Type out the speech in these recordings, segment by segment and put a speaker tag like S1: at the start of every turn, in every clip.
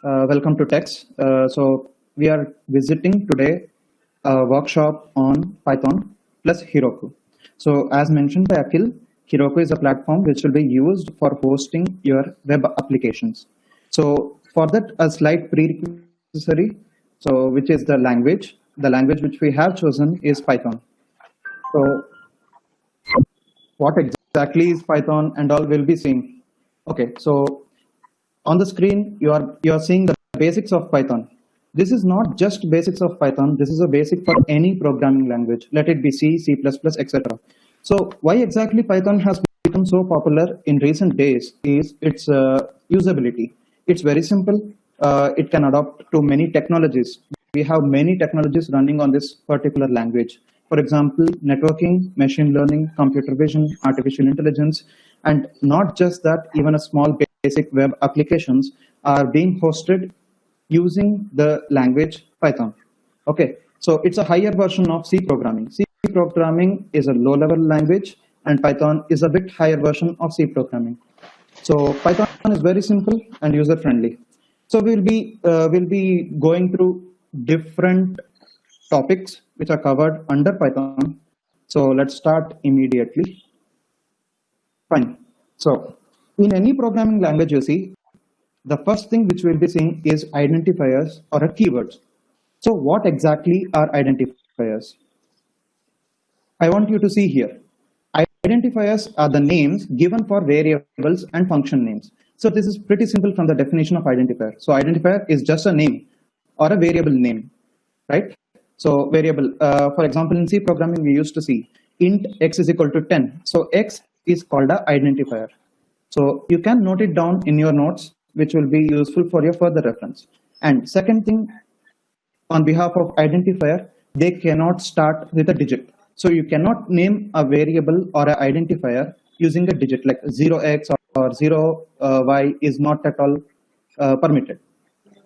S1: Welcome to Tex. So we are visiting today a workshop on Python plus Heroku. So as mentioned by Akhil, Heroku is a platform which will be used for hosting your web applications. So for that, a slight prerequisite, so which is the language. The language which we have chosen is Python. So what exactly is Python and all we'll be seeing. Okay, so on the screen you are seeing the basics of Python. This is not just basics of Python. This is a basic for any programming language. Let it be C, C++, etc. So why exactly Python has become so popular in recent days is its usability. It's very simple. It can adapt to many technologies. We have many technologies running on this particular language. For example, networking, machine learning, computer vision, artificial intelligence, and not just that, even a small basic web applications are being hosted using the language Python. Okay, so it's a higher version of C programming. C programming is a low-level language, and Python is a bit higher version of C programming. So Python is very simple and user-friendly. So we'll be going through different topics which are covered under Python. So let's start immediately. Fine. So in any programming language, you see, the first thing which we'll be seeing is identifiers or a keywords. So what exactly are identifiers? I want you to see here. Identifiers are the names given for variables and function names. So this is pretty simple from the definition of identifier. So identifier is just a name or a variable name, right? So variable, for example, in C programming, we used to see int x is equal to 10. So x is called an identifier. So you can note it down in your notes, which will be useful for your further reference. And second thing, on behalf of identifier, they cannot start with a digit. So you cannot name a variable or an identifier using a digit like 0x or 0y is not at all permitted.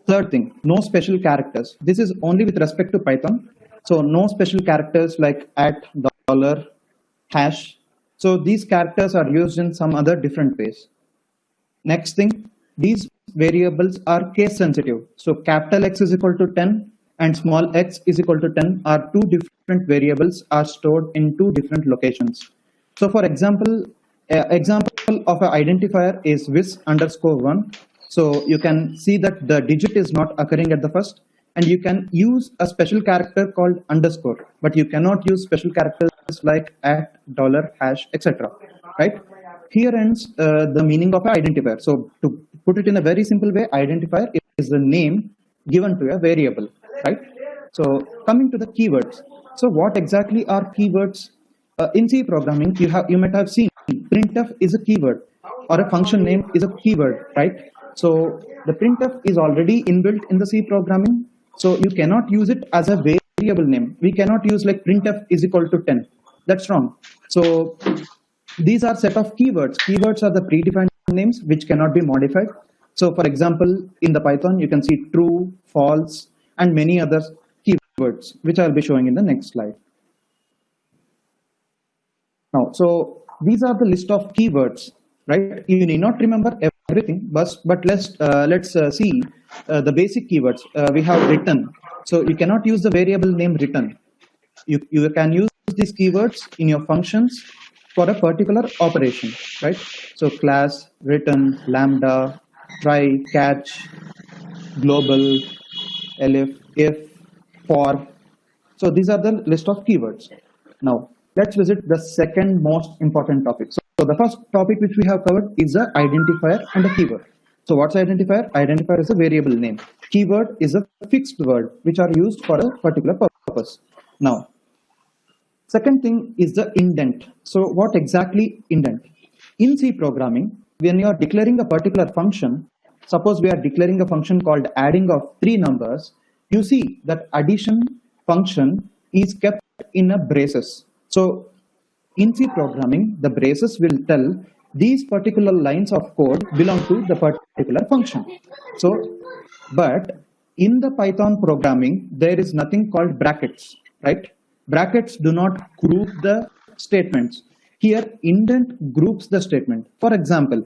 S1: Third thing, no special characters. This is only with respect to Python. So no special characters like at, dollar, hash. So these characters are used in some other different ways. Next thing, these variables are case sensitive. So capital X is equal to 10 and small x is equal to 10 are two different variables are stored in two different locations. So for example, example of an identifier is vis_1. So you can see that the digit is not occurring at the first, and you can use a special character called underscore, but you cannot use special characters like at, dollar, hash, etc. Right? Here ends the meaning of an identifier. So to put it in a very simple way, identifier is the name given to a variable, right? So coming to the keywords. So what exactly are keywords? In C programming, you might have seen printf is a keyword or a function name is a keyword, right? So the printf is already inbuilt in the C programming. So you cannot use it as a variable name. We cannot use like printf is equal to 10. That's wrong. So these are set of keywords. Keywords are the predefined names which cannot be modified. So for example, in the Python, you can see true, false, and many other keywords, which I'll be showing in the next slide. Now, so these are the list of keywords, right? You need not remember everything, but let's see the basic keywords. We have return. So you cannot use the variable name return. You can use these keywords in your functions for a particular operation, right? So class, return, lambda, try, catch, global, elif, if, for. So these are the list of keywords. Now let's visit the second most important topic. So the first topic which we have covered is an identifier and a keyword. So what's identifier? Identifier is a variable name. Keyword is a fixed word which are used for a particular purpose. Now, second thing is the indent. So what exactly indent? In C programming, when you are declaring a particular function, suppose we are declaring a function called adding of three numbers, you see that addition function is kept in a braces. So in C programming, the braces will tell these particular lines of code belong to the particular function. So, but in the Python programming, there is nothing called brackets, right? Brackets do not group the statements. Here, indent groups the statement. For example,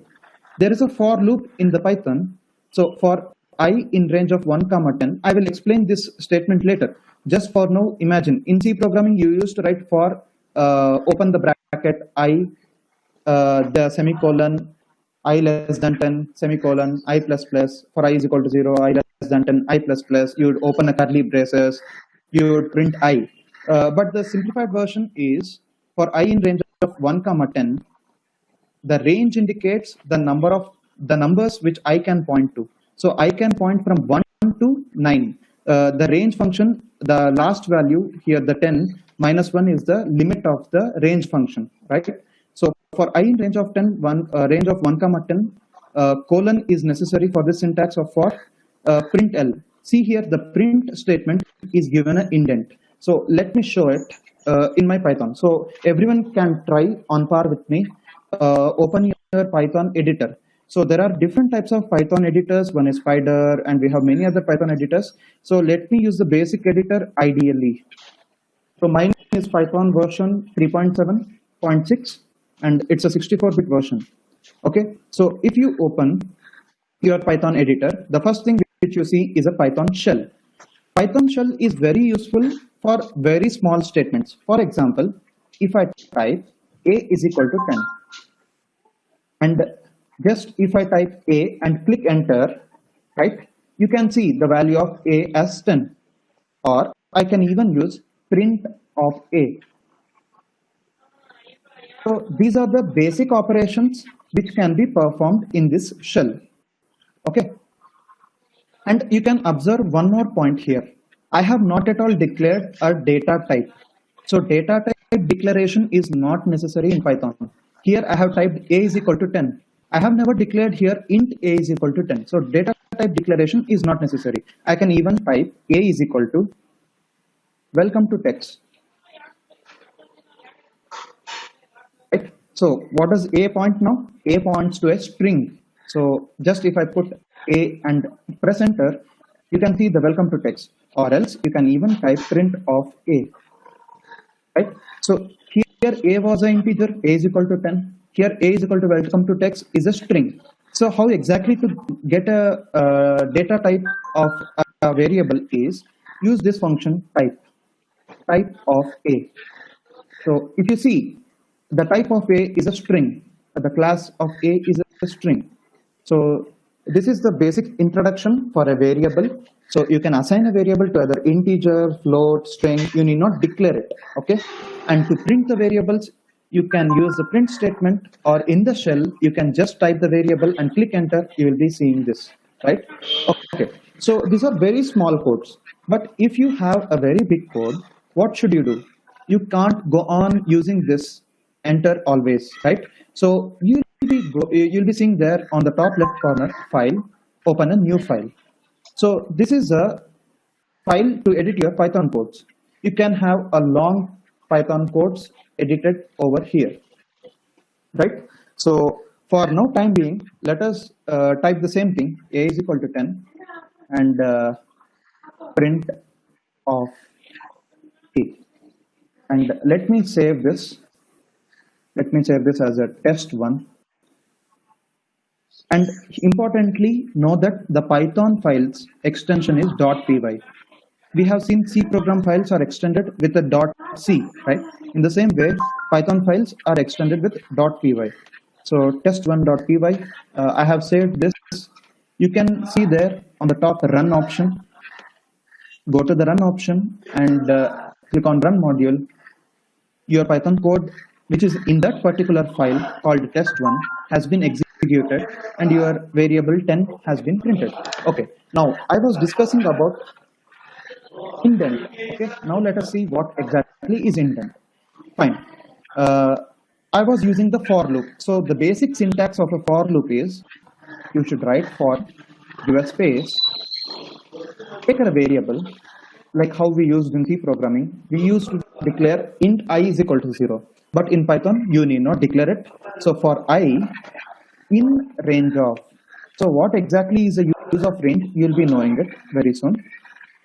S1: there is a for loop in the Python. So for I in range of 1 comma 10, I will explain this statement later. Just for now, imagine in C programming you used to write for open the bracket I, the semicolon, I less than 10 semicolon I plus plus, for I is equal to 0, I less than 10 I plus plus. You would open a curly braces, you would print I. But the simplified version is for I in range of 1 comma 10, the range indicates the numbers which I can point to. So I can point from 1 to 9. The range function, the last value here, the 10 minus 1 is the limit of the range function, right? So for I in range of 10, range of 1 comma 10, colon is necessary for this syntax of for print L. See here, the print statement is given an indent. So let me show it in my Python. So everyone can try on par with me. Open your Python editor. So there are different types of Python editors. One is Spider, and we have many other Python editors. So let me use the basic editor ideally. So mine is Python version 3.7.6, and it's a 64-bit version. Okay, so if you open your Python editor, the first thing which you see is a Python shell. Python shell is very useful for very small statements. For example, if I type a is equal to 10, and just if I type a and click enter, right, you can see the value of a as 10. Or I can even use print of a. So these are the basic operations which can be performed in this shell. Okay. And you can observe one more point here. I have not at all declared a data type. So data type declaration is not necessary in Python. Here I have typed a is equal to 10. I have never declared here int a is equal to 10. So data type declaration is not necessary. I can even type a is equal to welcome to text. Right? So what does a point now? A points to a string. So just if I put a and press enter, you can see the welcome to text, or else you can even type print of a. Right? So here a was an integer, a is equal to 10. Here a is equal to welcome to text is a string. So how exactly to get a data type of a variable is use this function type of a. So if you see, the type of a is a string, the class of a is a string. So this is the basic introduction for a variable. So you can assign a variable to either integer, float, string. You need not declare it. Okay. And to print the variables, you can use the print statement, or in the shell, you can just type the variable and click enter. You will be seeing this, right? Okay. So these are very small codes. But if you have a very big code, what should you do? You can't go on using this enter always, right? So you'll be seeing there on the top left corner, file, open a new file. So this is a file to edit your Python codes. You can have a long Python codes edited over here, right? So for now time being, let us type the same thing, a is equal to 10, and print of a. And let me save this. Let me save this as a test1. And importantly, know that the Python files extension is .py. We have seen C program files are extended with a .c, right? In the same way, Python files are extended with .py. So test1.py, I have saved this. You can see there on the top run option. Go to the run option and click on run module. Your Python code, which is in that particular file called test1, has been executed, and your variable 10 has been printed. Okay, now I was discussing about indent. Okay, now let us see what exactly is indent. Fine. I was using the for loop. So the basic syntax of a for loop is you should write for, give a space, take a variable, like how we used in C programming. We used to declare int I is equal to 0. But in Python, you need not declare it. So for I in range of, so what exactly is the use of range? You'll be knowing it very soon.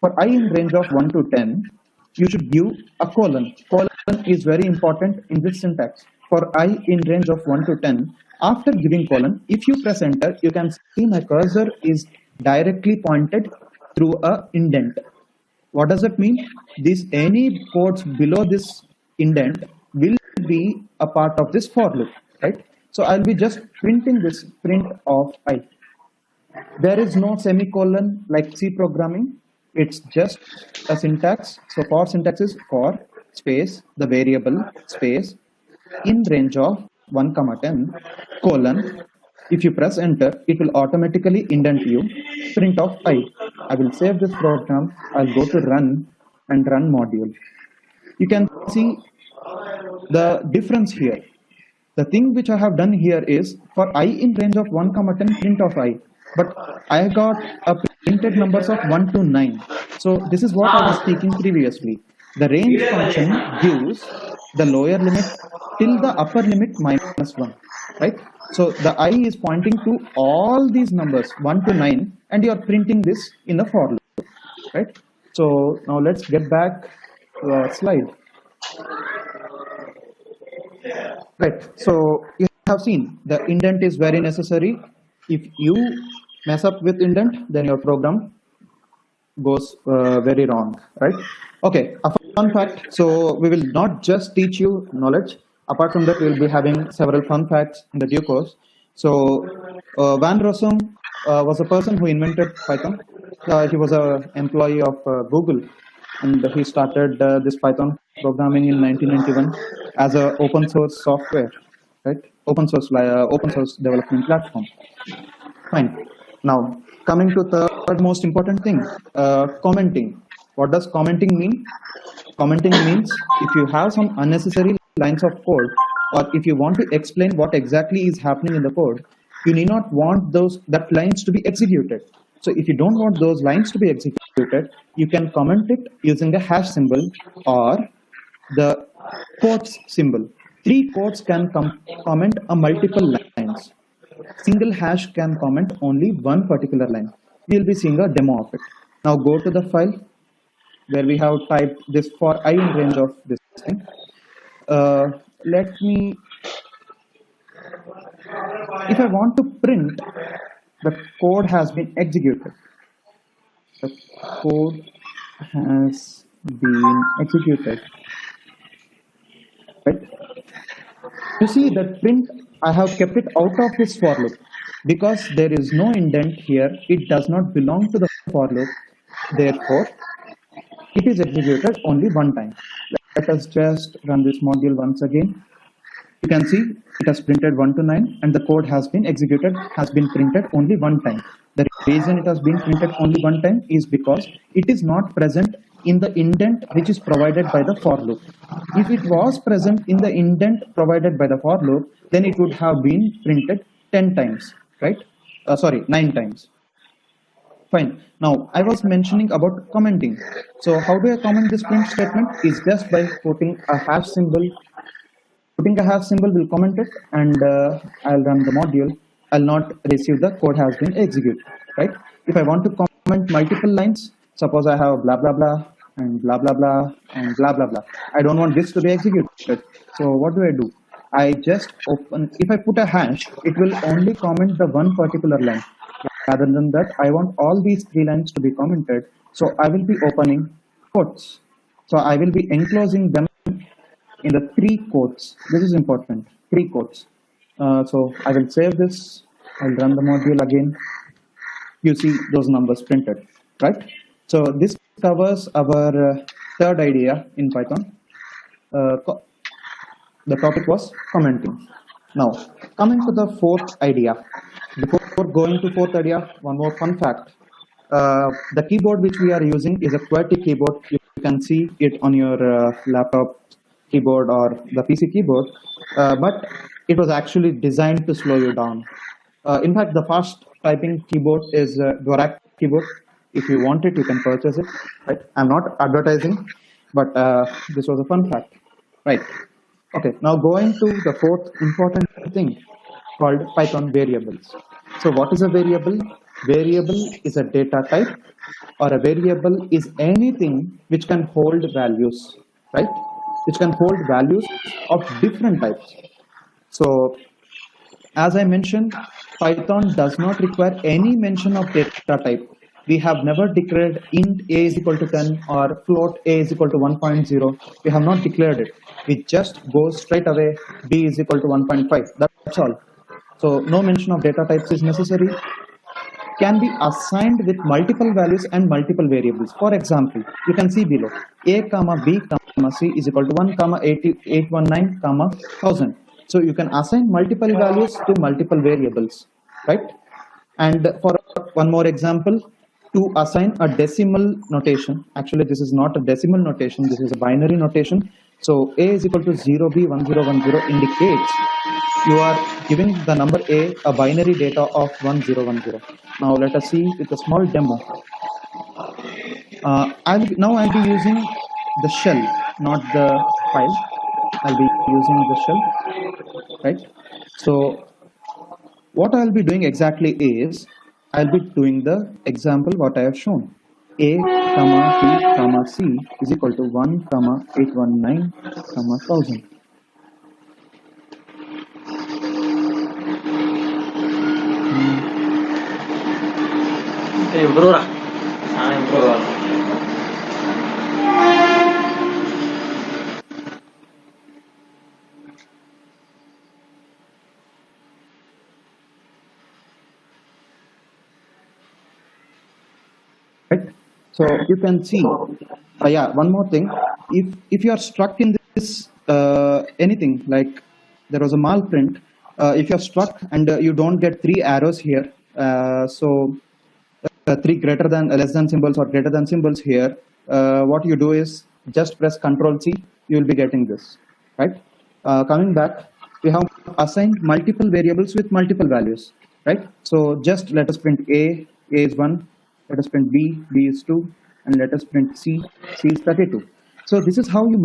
S1: For I in range of 1 to 10, you should give a colon. Colon is very important in this syntax. For I in range of 1 to 10, after giving colon, if you press enter, you can see my cursor is directly pointed through a indent. What does it mean? This any codes below this indent will be a part of this for loop, right? So I'll be just printing this print of I. There is no semicolon like C programming. It's just a syntax. So for syntax is for space, the variable space in range of 1 comma 10 colon. If you press enter, it will automatically indent you print of I. I will save this program. I'll go to run and run module. You can see the difference here. The thing which I have done here is for I in range of 1 comma 10 print of I, but I got a printed numbers of 1 to 9. So this is what I was speaking previously. The range function gives the lower limit till the upper limit minus 1, right? So the I is pointing to all these numbers 1 to 9 and you are printing this in the for loop, right? So now let's get back to our slide. Right, so you have seen the indent is very necessary. If you mess up with indent, then your program goes very wrong, right? Okay, a fun fact. So we will not just teach you knowledge. Apart from that, we will be having several fun facts in the due course. So Van Rossum was a person who invented Python. He was an employee of Google, and he started this Python programming in 1991 as an open source software, right? Open source development platform. Fine. Now coming to the third most important thing, commenting. What does commenting mean? Commenting means if you have some unnecessary lines of code, or if you want to explain what exactly is happening in the code, you need not want that lines to be executed. So if you don't want those lines to be executed, you can comment it using a hash symbol or the quotes symbol. 3 quotes can comment a multiple lines. Single hash can comment only one particular line. We'll be seeing a demo of it. Now go to the file where we have typed this for I in range of this thing. Let me, if I want to print the code has been executed. The code has been executed. Right? You see that print, I have kept it out of this for loop because there is no indent here. It does not belong to the for loop. Therefore, it is executed only one time. Let us just run this module once again. You can see it has printed 1 to 9 and the code has been executed, has been printed only one time. The reason it has been printed only one time is because it is not present in the indent which is provided by the for loop. If it was present in the indent provided by the for loop, then it would have been printed 10 times, right? 9 times. Fine. Now I was mentioning about commenting. So how do I comment this print statement? Is just by putting a hash symbol. Putting a hash symbol will comment it, and I'll run the module. I'll not receive the code has been executed, right? If I want to comment multiple lines, suppose I have blah blah blah and blah blah blah and blah blah blah. I don't want this to be executed. So what do? I just open. If I put a hash, it will only comment the one particular line. Rather than that, I want all these 3 lines to be commented. So I will be opening quotes. So I will be enclosing them in the 3 quotes. This is important. 3 quotes. So I will save this. I'll run the module again. You see those numbers printed, right? So this covers our third idea in Python. The topic was commenting. Now coming to the fourth idea. Before going to fourth idea, one more fun fact. The keyboard which we are using is a QWERTY keyboard. You can see it on your laptop keyboard or the PC keyboard, but it was actually designed to slow you down. In fact, the fast typing keyboard is Dvorak keyboard. If you want it, you can purchase it. Right? I'm not advertising, but this was a fun fact. Right. Okay. Now going to the fourth important thing called Python variables. So what is a variable? Variable is a data type, or a variable is anything which can hold values, right? Which can hold values of different types. So As I mentioned, Python does not require any mention of data type. We have never declared int a is equal to 10 or float a is equal to 1.0. We have not declared it. We just go straight away b is equal to 1.5. That's all. So no mention of data types is necessary. Can be assigned with multiple values and multiple variables. For example, you can see below a comma b comma c is equal to 1 comma 819 comma 1000. So you can assign multiple values to multiple variables, right? And for one more example, to assign a decimal notation, actually this is not a decimal notation, this is a binary notation. So a is equal to 0b1010 indicates you are giving the number a binary data of 1010. Now let us see with a small demo. I'll be using the shell, not the file. I'll be using the shell, right? So what I'll be doing exactly is I'll be doing the example what I have shown. A comma b comma c is equal to 1 comma 819 comma 1000.
S2: Improve lah. Improve.
S1: Right? So you can see, yeah, one more thing. If you are struck in this anything like there was a malprint, if you're struck and you don't get 3 arrows here, so 3 greater than less than symbols or greater than symbols here, what you do is just press Ctrl C, you will be getting this, right? Coming back, we have assigned multiple variables with multiple values, right? So just let us print a is 1, let us print b is 2, and let us print c is 32. So this is how you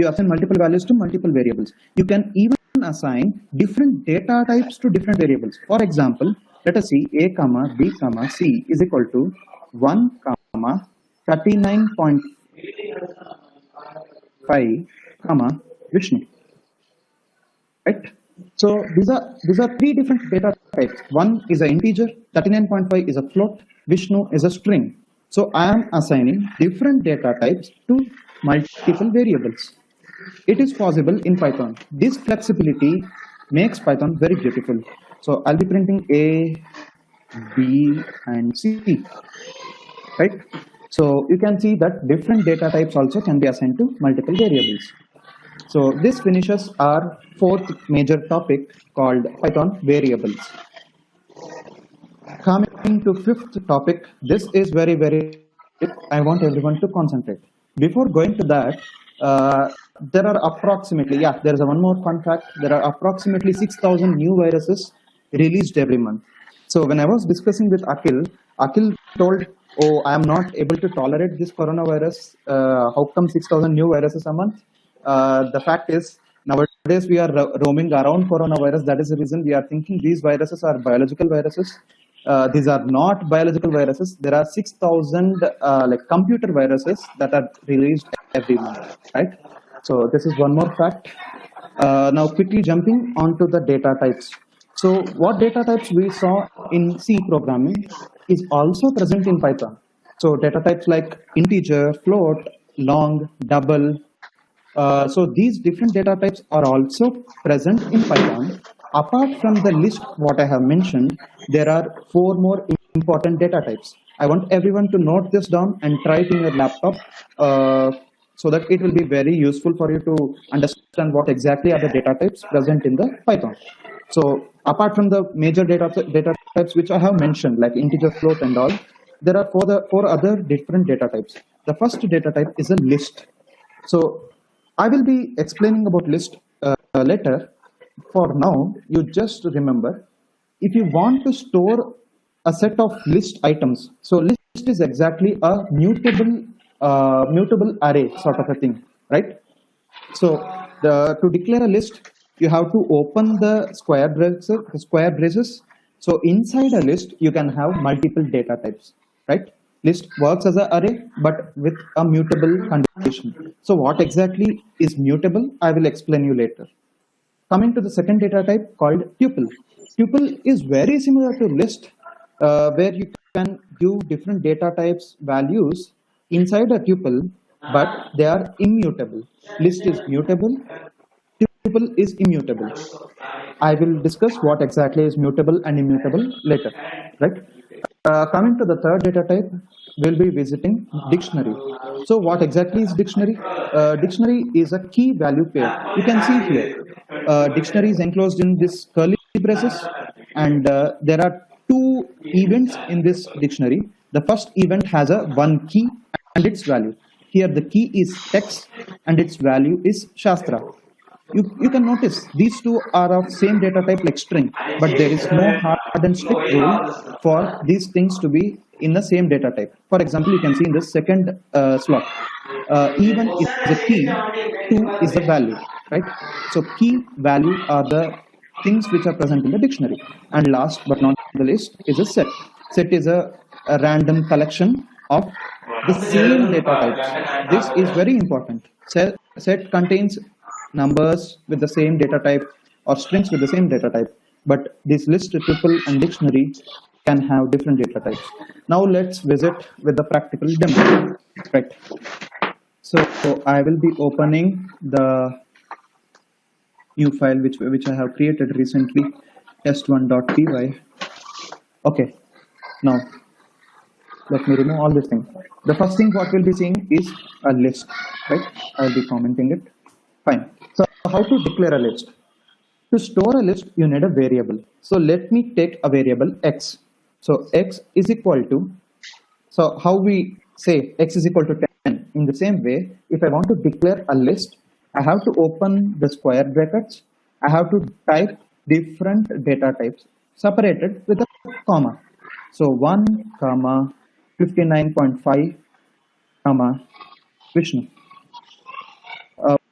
S1: assign multiple values to multiple variables. You can even assign different data types to different variables. For example, let us see a comma b comma c is equal to 1 comma 39.5 comma Vishnu, right? So these are 3 different data types. One is an integer, 39.5 is a float, Vishnu is a string. So I am assigning different data types to multiple variables. It is possible in Python. This flexibility makes Python very beautiful. So I'll be printing A, B, and C, right? So you can see that different data types also can be assigned to multiple variables. So this finishes our 4th major topic called Python variables. Coming to 5th topic, this is very, I want everyone to concentrate. Before going to that, there are approximately, there is one more fun fact, there are approximately 6,000 new viruses released every month. So when I was discussing with Akhil told, oh, I am not able to tolerate this coronavirus. How come 6,000 new viruses a month? The fact is, nowadays we are roaming around coronavirus. That is the reason we are thinking these viruses are biological viruses. These are not biological viruses. There are 6,000 like computer viruses that are released every month, right? So this is one more fact. Now quickly jumping onto the data types. So what data types we saw in C programming is also present in Python. So data types like integer, float, long, double. So these different data types are also present in Python. Apart from the list what I have mentioned, there are 4 more important data types. I want everyone to note this down and try it in your laptop so that it will be very useful for you to understand what exactly are the data types present in the Python. So apart from the major data types which I have mentioned, like integer, float, and all, there are 4 other different data types. The first data type is a list. So I will be explaining about list later. For now, you just remember, if you want to store a set of list items, so list is exactly a mutable array sort of a thing, right? So to declare a list, you have to open the square braces. So inside a list, you can have multiple data types, right? List works as an array, but with a mutable condition. So what exactly is mutable? I will explain you later. Coming to the second data type called tuple. Tuple is very similar to list, where you can give different data types values inside a tuple, but they are immutable. List is mutable, tuple is immutable. I will discuss what exactly is mutable and immutable later, right? Coming to the third data type, we'll be visiting dictionary. So what exactly is dictionary? Dictionary is a key value pair. You can see here, dictionary is enclosed in this curly braces, and there are two events in this dictionary. The first event has a one key and its value. Here the key is text and its value is Shastra. You can notice these two are of same data type like string, but there is no hard and strict rule for these things to be in the same data type. For example, you can see in the second slot, even is the key, two is the value, right? So key, value are the things which are present in the dictionary. And last but not the least is a set. Set is a random collection of the same data types. This is very important. Set contains numbers with the same data type or strings with the same data type, but this list, tuple, and dictionary can have different data types. Now let's visit with the practical demo. Right. So I will be opening the new file which I have created recently, test1.py. Okay. Now let me remove all these things. The first thing what we'll be seeing is a list, right? I'll be commenting it. Fine. So how to declare a list? To store a list, you need a variable. So let me take a variable x. So x is equal to, so how we say x is equal to 10. In the same way, if I want to declare a list, I have to open the square brackets. I have to type different data types separated with a comma. So 1, comma, 59.5, comma, Vishnu.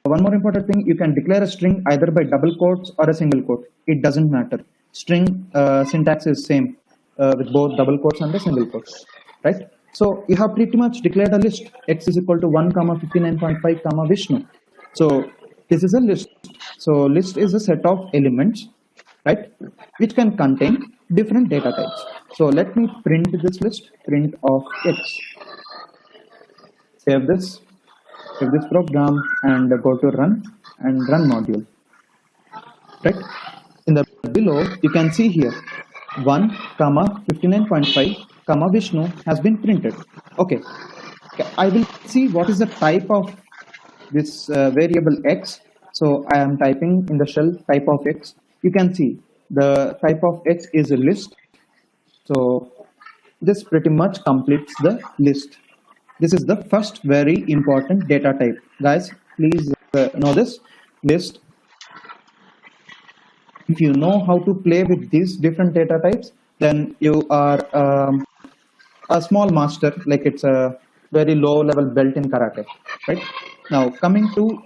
S1: One more important thing, you can declare a string either by double quotes or a single quote. It doesn't matter. String syntax is same with both double quotes and the single quotes, right? So you have pretty much declared a list. X is equal to 1, comma, 59.5, comma, Vishnu. So this is a list. So list is a set of elements, right, which can contain different data types. So let me print this list, print of X. Save this program and go to run and run module, right? In the below you can see here 1, comma, 59.5, comma, Vishnu has been printed. Okay, I will see what is the type of this variable X. So I am typing in the shell type of X. You can see the type of X is a list. So this pretty much completes the list. This is the first very important data type. Guys, please know this list. If you know how to play with these different data types, then you are a small master, like it's a very low level belt in karate, right? Now coming to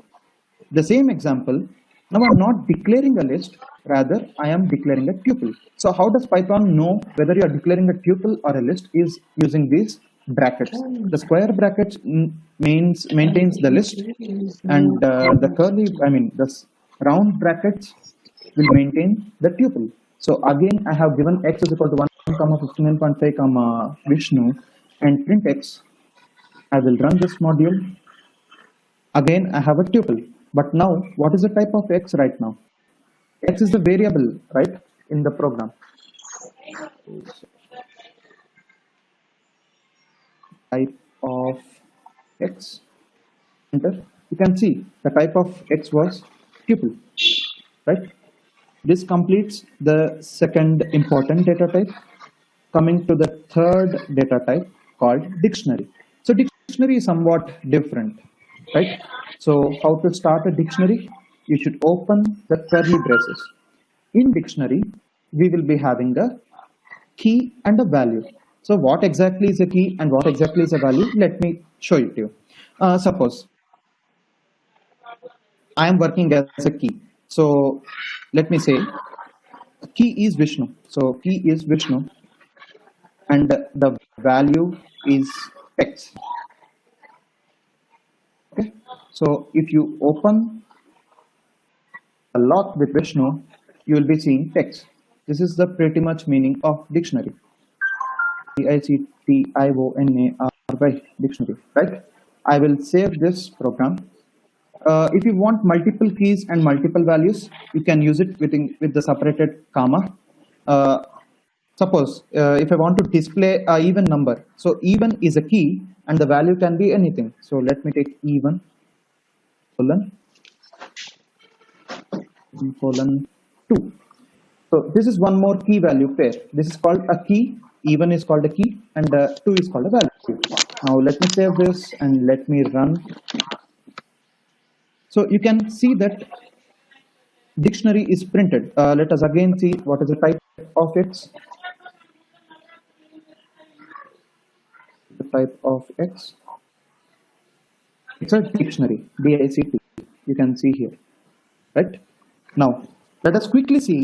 S1: the same example, now I'm not declaring a list, rather I am declaring a tuple. So how does Python know whether you are declaring a tuple or a list? Is using these brackets. The square brackets maintains the list, and the curly, the round brackets will maintain the tuple. So again, I have given x is equal to 1, comma, 59.5, comma, Vishnu, and print x. I will run this module. Again, I have a tuple. But now, what is the type of x right now? X is the variable, right, in the program. Type of x. Enter. You can see the type of x was tuple, right? This completes the second important data type. Coming to the third data type called dictionary. So dictionary is somewhat different, right? So how to start a dictionary? You should open the curly braces. In dictionary, we will be having a key and a value. So what exactly is a key and what exactly is a value? Let me show it to you. Suppose I am working as a key. So let me say key is Vishnu. So key is Vishnu and the value is X. Okay. So if you open lot with Vishnu, you will be seeing text. This is the pretty much meaning of dictionary. DICTIONARY dictionary, right? I will save this program. If you want multiple keys and multiple values, you can use it with the separated comma. Suppose if I want to display a even number, so even is a key and the value can be anything. So let me take even colon 2. So this is one more key value pair. This is called a key, even is called a key, and 2 is called a value. Now let me save this and let me run. So you can see that dictionary is printed. Let us again see what is the type of X. The type of X. It's a dictionary, DICT. You can see here, right? Now let us quickly see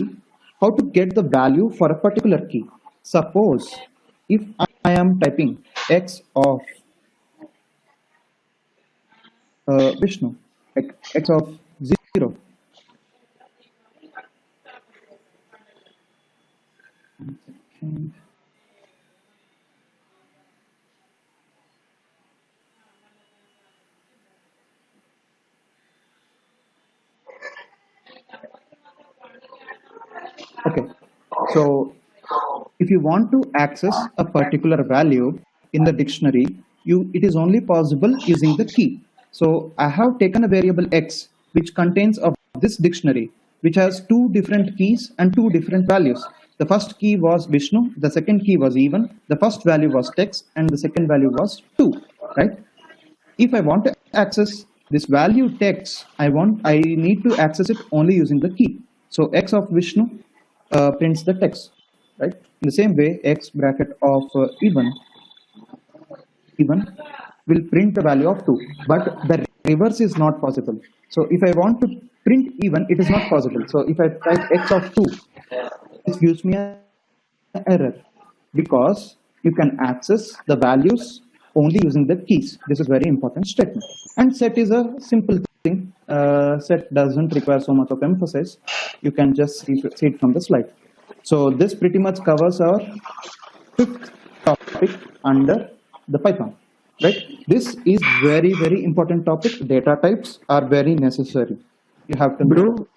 S1: how to get the value for a particular key. Suppose if I am typing X of Vishnu, X of 0. Okay, so if you want to access a particular value in the dictionary, it is only possible using the key. So I have taken a variable X which contains of this dictionary, which has 2 different keys and 2 different values. The first key was Vishnu, the second key was even, the first value was text, and the second value was 2, right? If I want to access this value text, I need to access it only using the key. So X of Vishnu prints the text, right? In the same way, X bracket of even will print the value of 2, but the reverse is not possible. So if I want to print even, it is not possible. So if I type X of 2, it gives me an error because you can access the values only using the keys. This is very important statement. And set is a simple thing. Set doesn't require so much of emphasis. You can just see it from the slide. So this pretty much covers our 5th topic under the Python, right? This is very, very important topic. Data types are very necessary. You have to know.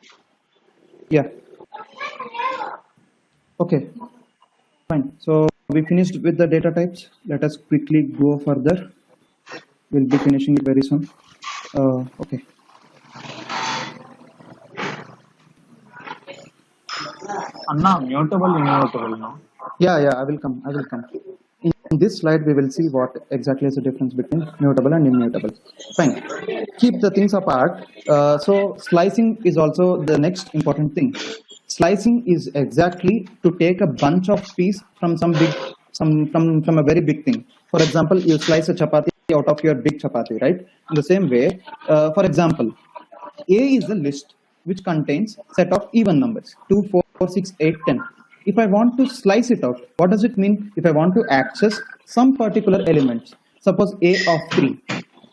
S1: Yeah. Okay, fine. So we finished with the data types. Let us quickly go further. We'll be finishing it very soon. Okay.
S2: Anna, mutable, immutable, no?
S1: Yeah, I will come. In this slide, we will see what exactly is the difference between mutable and immutable. Fine. Keep the things apart. So slicing is also the next important thing. Slicing is exactly to take a bunch of pieces from from a very big thing. For example, you slice a chapati out of your big chapati, right? In the same way, for example, A is a list which contains set of even numbers 2, 4, 6, 8, 10. If I want to slice it out, what does it mean? If I want to access some particular elements, suppose A of 3.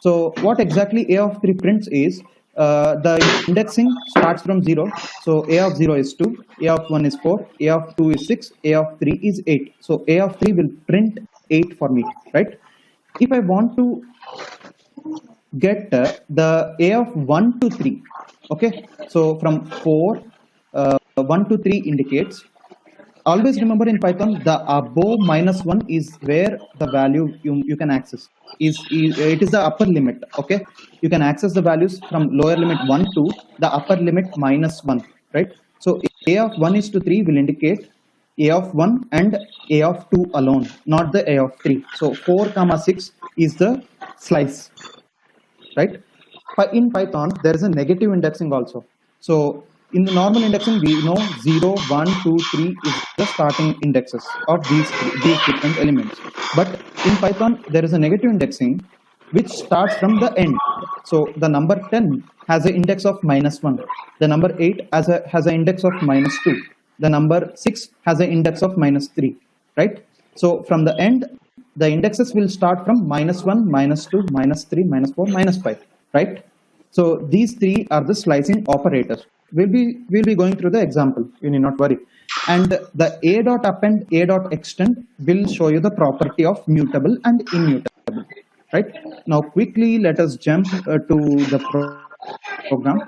S1: So what exactly A of 3 prints is the indexing starts from 0. So A of 0 is 2, A of 1 is 4, A of 2 is 6, A of 3 is 8. So A of 3 will print 8 for me, right? If I want to get the A of 1 to 3, okay, so from 4, 1 to 3 indicates. Always remember in Python, the above -1 is where the value you can access. It is the upper limit, okay? You can access the values from lower limit 1 to the upper limit -1, right? So A of 1 is to 3 will indicate A of 1 and A of 2 alone, not the A of 3. So 4, 6 is the slice, right? In Python, there is a negative indexing also. So in the normal indexing, we know 0, 1, 2, 3 is the starting indexes of these different elements. But in Python, there is a negative indexing which starts from the end. So the number 10 has an index of -1. The number 8 has an index of -2. The number 6 has an index of -3, right? So from the end, the indexes will start from -1, -2, -3, -4, -5, right? So these 3 are the slicing operators. we'll be going through the example. You need not worry. And the a dot append, a dot extend will show you the property of mutable and immutable. Right now, quickly let us jump to the program.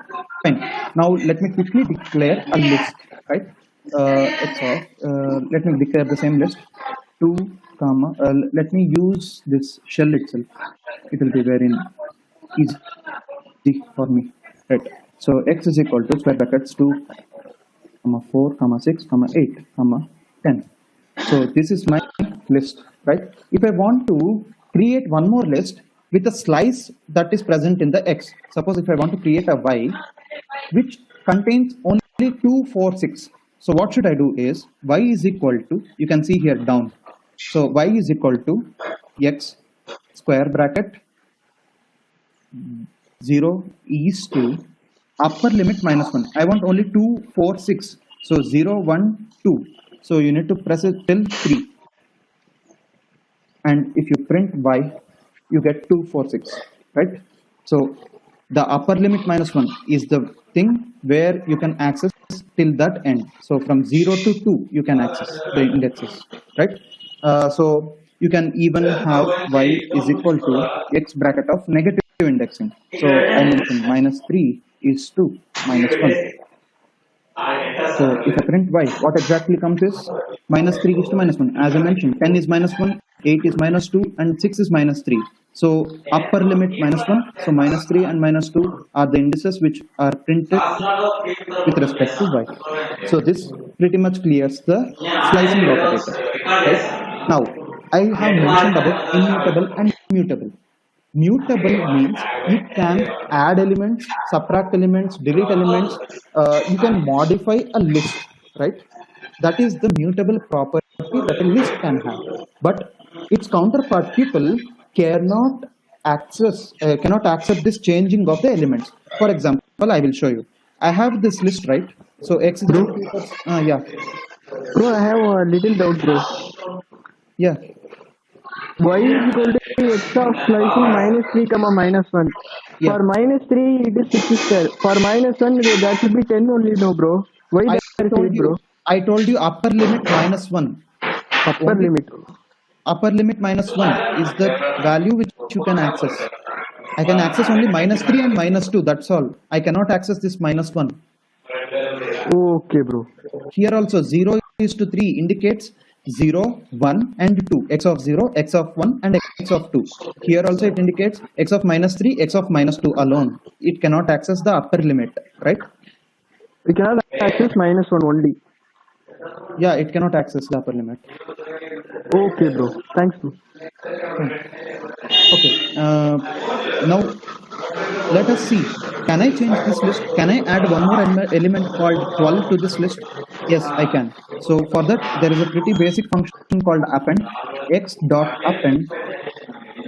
S1: Fine. Now let me quickly declare a list. Right. Let me declare the same list. 2 comma. Let me use this shell itself. It will be very easy for me. Right. So x is equal to square brackets 2 comma 4 comma 6 comma 8 comma 10. So this is my list, right? If I want to create one more list with a slice that is present in the x, suppose if I want to create a y which contains only 2, 4, 6. So what should I do is y is equal to, you can see here down. So y is equal to x square bracket 0 is to upper limit minus 1. I want only 2, 4, 6. So 0, 1, 2. So you need to press it till 3. And if you print y, you get 2, 4, 6. Right? So the upper limit minus 1 is the thing where you can access till that end. So from 0 to 2, you can access the indexes. Right? So you can even have y is equal to x bracket of negative indexing. So I mentioned minus 3 is 2 minus 1. So if I print y, what exactly comes is minus 3 is to minus 1. As I mentioned, 10 is minus 1, 8 is minus 2, and 6 is minus 3. So upper limit minus 1. So minus 3 and minus 2 are the indices which are printed with respect to y. So this pretty much clears the slicing operator. Right? Now, I have mentioned about immutable and mutable. Mutable means you can add elements, subtract elements, delete elements. You can modify a list, right? That is the mutable property that a list can have. But its counterpart people cannot accept this changing of the elements. For example, I will show you. I have this list, right? So x is equal to, yeah.
S3: Bro, I have a little doubt, bro.
S1: Yeah.
S3: Y is equal to x of slicing minus 3 comma minus 1.
S1: Yeah.
S3: For minus 3, it is 6 square. For minus 1, that should be 10 only, no, bro. Why
S1: I
S3: that is
S1: told
S3: it,
S1: you,
S3: bro?
S1: I told you upper limit minus 1.
S3: Upper limit.
S1: Upper limit minus 1 is the value which you can access. I can access only minus 3 and minus 2, that's all. I cannot access this minus 1.
S3: Okay, bro.
S1: Here also 0 is to 3 indicates 0, 1 and 2. X of 0, x of 1 and x of 2. Here also it indicates x of minus 3, x of minus 2 alone. It cannot access the upper limit, right?
S3: We cannot access minus 1 only.
S1: Yeah, it cannot access the upper limit.
S3: Okay, bro. Thanks, bro.
S1: Okay. Now let us see. Can I change this list? Can I add one more element called 12 to this list? Yes, I can. So for that, there is a pretty basic function called append. X dot append.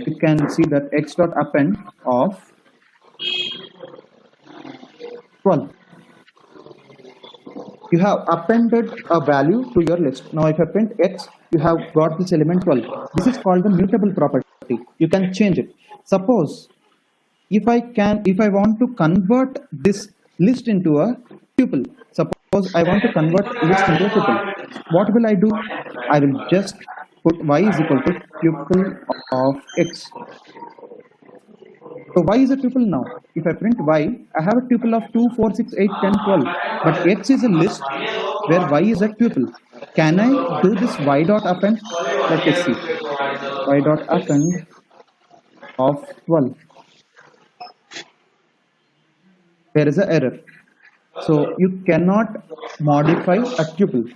S1: You can see that x dot append of 12. You have appended a value to your list. Now if I print x, you have got this element 12. This is called the mutable property. You can change it. Suppose if I want to convert this list into a tuple, suppose I want to convert list into a tuple, what will I do? I will just put y is equal to tuple of x. So y is a tuple now. If I print y, I have a tuple of 2, 4, 6, 8, 10, 12. But x is a list where y is a tuple. Can I do this y dot append? Let us see. Y dot append of 12. There is an error. So you cannot modify a tuple.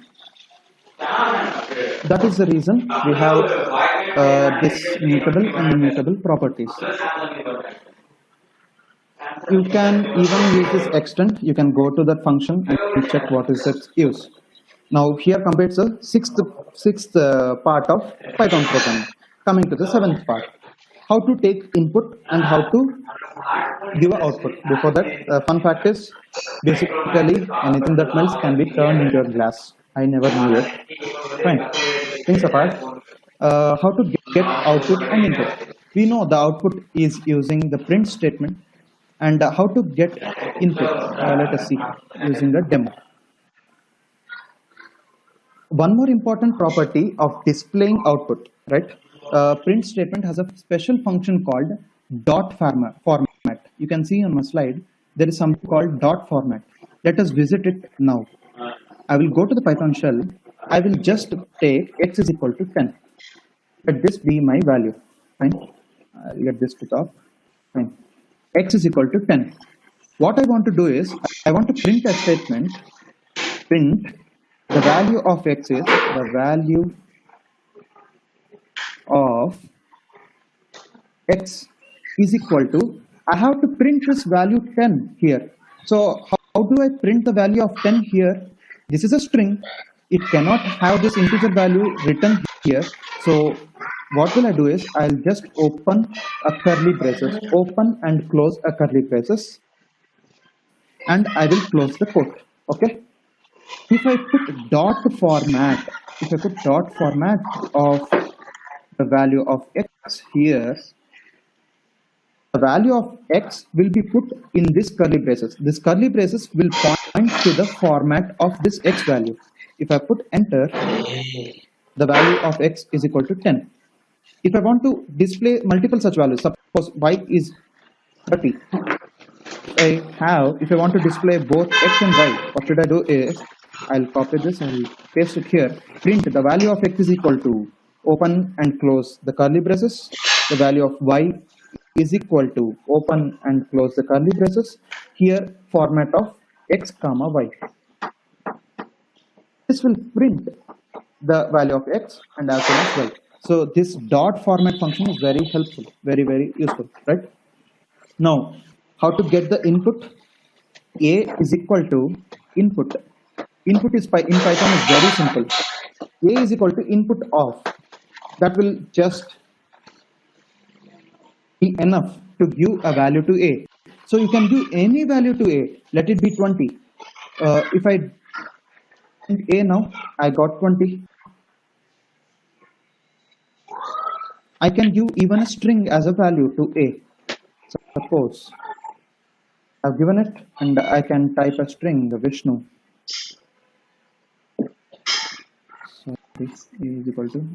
S1: That is the reason we have this mutable and immutable properties. You can even use this extend. You can go to that function and check what is its use. Now here completes the sixth part of Python programming. Coming to the seventh part, how to take input and how to give an output. Before that, fun fact is basically anything that melts can be turned into a glass. I never knew it. Fine. Things apart, how to get output and input. We know the output is using the print statement. And how to get input, let us see using a demo. One more important property of displaying output, right? Print statement has a special function called dot format. You can see on my slide, there is something called dot format. Let us visit it now. I will go to the Python shell. I will just take x is equal to 10. Let this be my value. Fine. I'll get this to top. Fine. X is equal to 10. What I want to do is, I want to print a statement. Print the value of x is the value of x is equal to, I have to print this value 10 here. So how do I print the value of 10 here? This is a string. It cannot have this integer value written here. So what will I do is, I'll just open a curly braces, open and close a curly braces, and I will close the quote. Okay. If I put dot format, of the value of x here, the value of x will be put in this curly braces. This curly braces will point to the format of this x value. If I put enter, the value of x is equal to 10. If I want to display multiple such values, suppose y is 30. If I want to display both x and y, what should I do is, I'll copy this and paste it here. Print the value of x is equal to, open and close the curly braces. The value of y is equal to, open and close the curly braces. Here, format of x comma y. This will print the value of x and as well as y. So this dot format function is very helpful, very, very useful, right? Now, how to get the input? A is equal to input. Input is in Python is very simple. A is equal to input of. That will just be enough to give a value to A. So you can give any value to A. Let it be 20. If I print A now, I got 20. I can give even a string as a value to A. Suppose I've given it and I can type a string, the Vishnu. So this is equal to,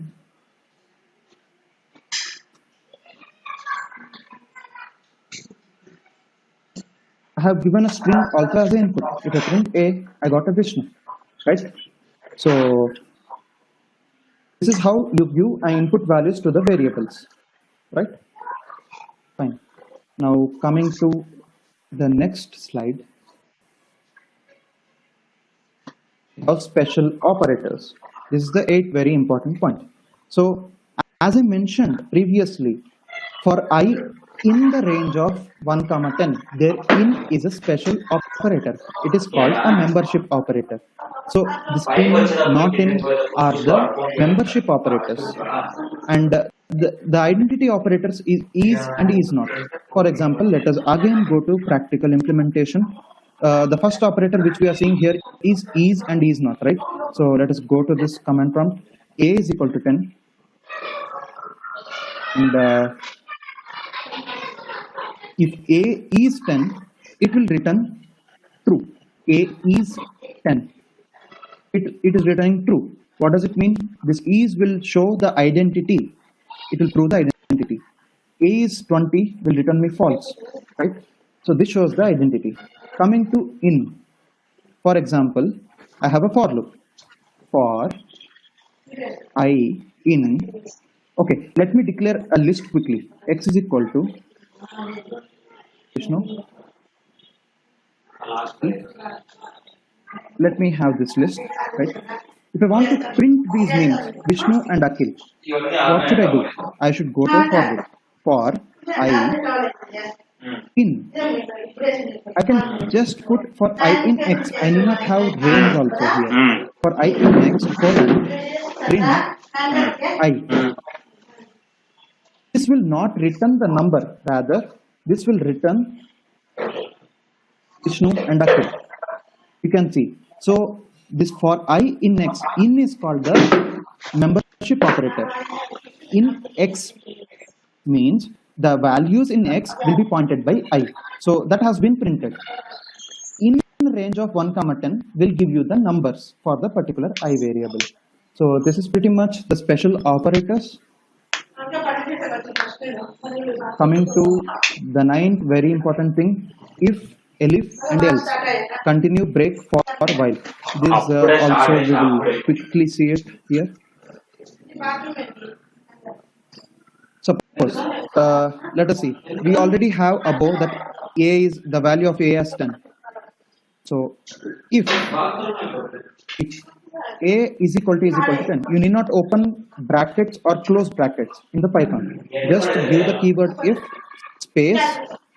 S1: I have given a string also as an input. If I print A, I got a Vishnu, right? So this is how you give input values to the variables, right? Fine. Now coming to the next slide of special operators. This is the 8th very important point. So as I mentioned previously, for I in the range of 1, 10, there in is a special operator. It is called a membership operator. So this in, not in are the membership operators. And the identity operators is and is not. For example, let us again go to practical implementation. The first operator which we are seeing here is and is not, right? So let us go to this command prompt. A is equal to 10. And if A is 10, it will return true. A is 10. It is returning true. What does it mean? This is will show the identity. It will prove the identity. A is 20 will return me false, right? So this shows the identity. Coming to in, for example, I have a for loop. For I in, okay, let me declare a list quickly. X is equal to Vishnu. Let me have this list, right? If I want to print these names, Vishnu and Akhil, what should I do? I should go to for loop. For I in. I can just put for I in X. I need not have range also here. For I in X, colon, print I. This will not return the number, rather this will return Vishnu and Akhil. You can see. So this for I in X, in is called the membership operator. In X means the values in x will be pointed by I. So that has been printed. In range of 1 comma 10 will give you the numbers for the particular I variable. So this is pretty much the special operators. Coming to the ninth very important thing, if, elif and else, continue, break, for, while. This also we will quickly see it here. Suppose, let us see, we already have above that a is the value of a as 10. So if a is equal to 10, you need not open brackets or close brackets in the Python. Just give the keyword if space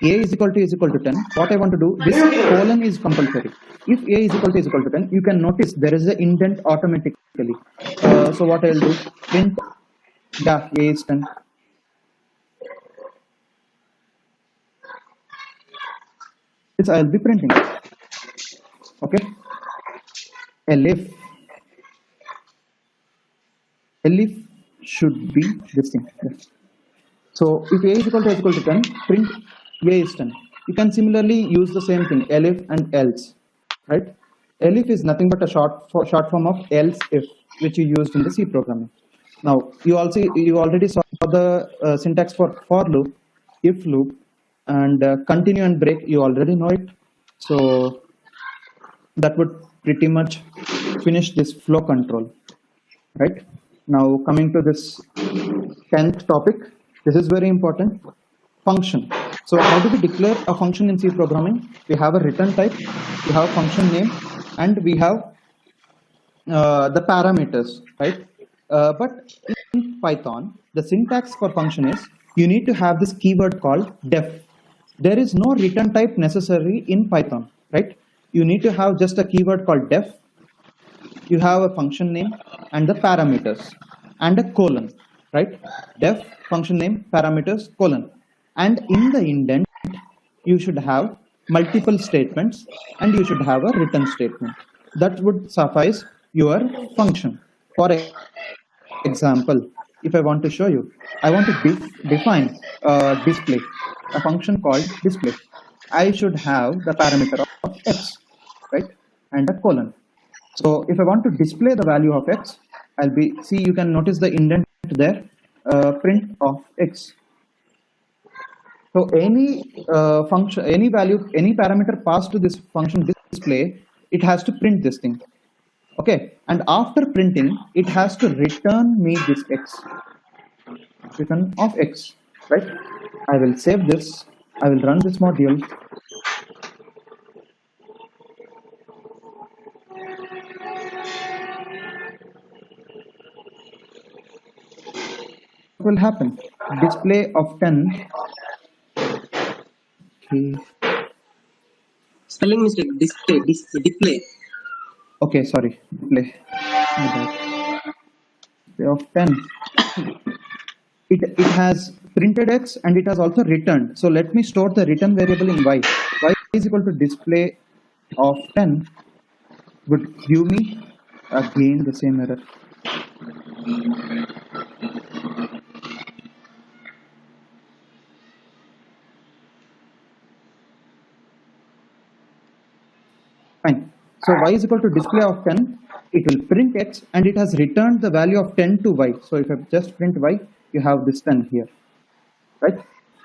S1: a is equal to 10. What I want to do, this colon is compulsory. If a is equal to 10, you can notice there is an indent automatically. So what I will do, print a is 10. This I will be printing. Okay. Elif should be this thing. So if a is equal to 10, print a is 10. You can similarly use the same thing, elif and else, right? Elif is nothing but a short form of else if, which you used in the C programming. Now you already saw the syntax for loop, if loop, and continue and break. You already know it. So that would pretty much finish this flow control, right? Now coming to this 10th topic, this is very important, function. So how do we declare a function in C programming? We have a return type, we have function name, and we have the parameters, right? But in Python, the syntax for function is you need to have this keyword called def. There is no return type necessary in Python, right? You need to have just a keyword called def. You have a function name and the parameters and a colon, right? Def, function name, parameters, colon. And in the indent, you should have multiple statements and you should have a return statement. That would suffice your function. For example, if I want to show you, I want to define display, a function called display. I should have the parameter of x, right? And a colon. So if I want to display the value of x, see, you can notice the indent there, print of x. So any function, any value, any parameter passed to this function display, it has to print this thing. Okay, and after printing, it has to return me this x, return of x, right? I will save this. I will run this module. What will happen? Display of 10. Okay.
S4: Spelling mistake. Display.
S1: Okay, sorry. Display. Display of 10. It has printed x and it has also returned. So let me store the return variable in y. Y is equal to display of 10 would give me again the same error. Fine. So y is equal to display of 10. It will print x and it has returned the value of 10 to y. So if I just print y, you have this 10 here, right?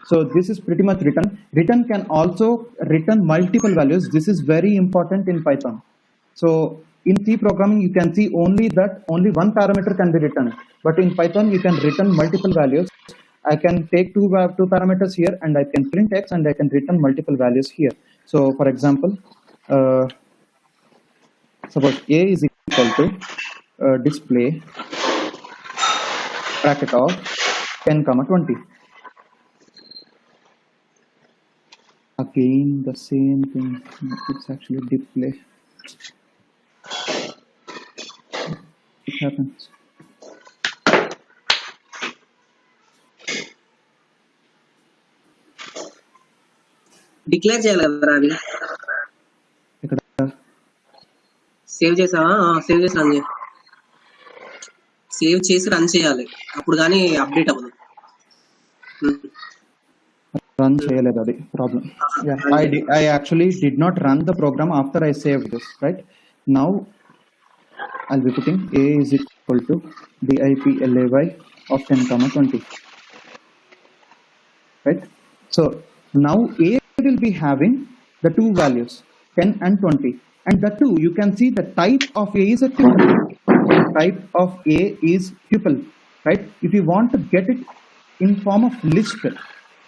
S1: So this is pretty much return. Return can also return multiple values. This is very important in Python. So in C programming, you can see only one parameter can be returned. But in Python, you can return multiple values. I can take two parameters here and I can print x and I can return multiple values here. So for example, suppose a is equal to display bracket of 10 comma 20. Again the same thing, it's actually display. It happens.
S4: Declare చేయాలి కదా అది.
S1: ఇక్కడ
S4: save చేసావా? Save చేసి run చేయి. Save చేసి run చేయాలి, అప్పుడు కానీ అప్డేట్ అవ్వదు.
S1: run చేయలేదు అది problem. Yeah, I actually did not run the program after I saved this, right? Now I'll be putting a is equal to diplay of 10 comma 20, right? So now a will be having the two values 10 and 20, and the two you can see the type of a is a tuple. Type of a is tuple, right? If you want to get it in form of list,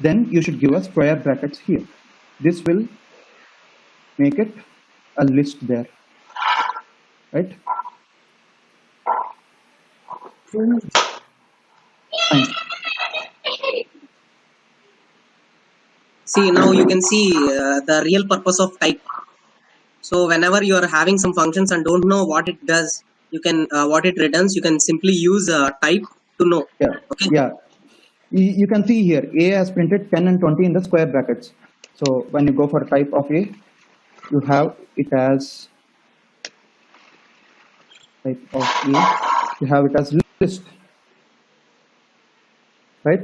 S1: then you should give us square brackets here. This will make it a list there, right? Fine.
S4: See, now you can see the real purpose of type. So whenever you are having some functions and don't know what it does, you can what it returns, you can simply use type to know.
S1: Yeah,
S4: Okay.
S1: yeah. You can see here a has printed 10 and 20 in the square brackets. So when you go for type of a, you have it as type of a, you have it as list, right?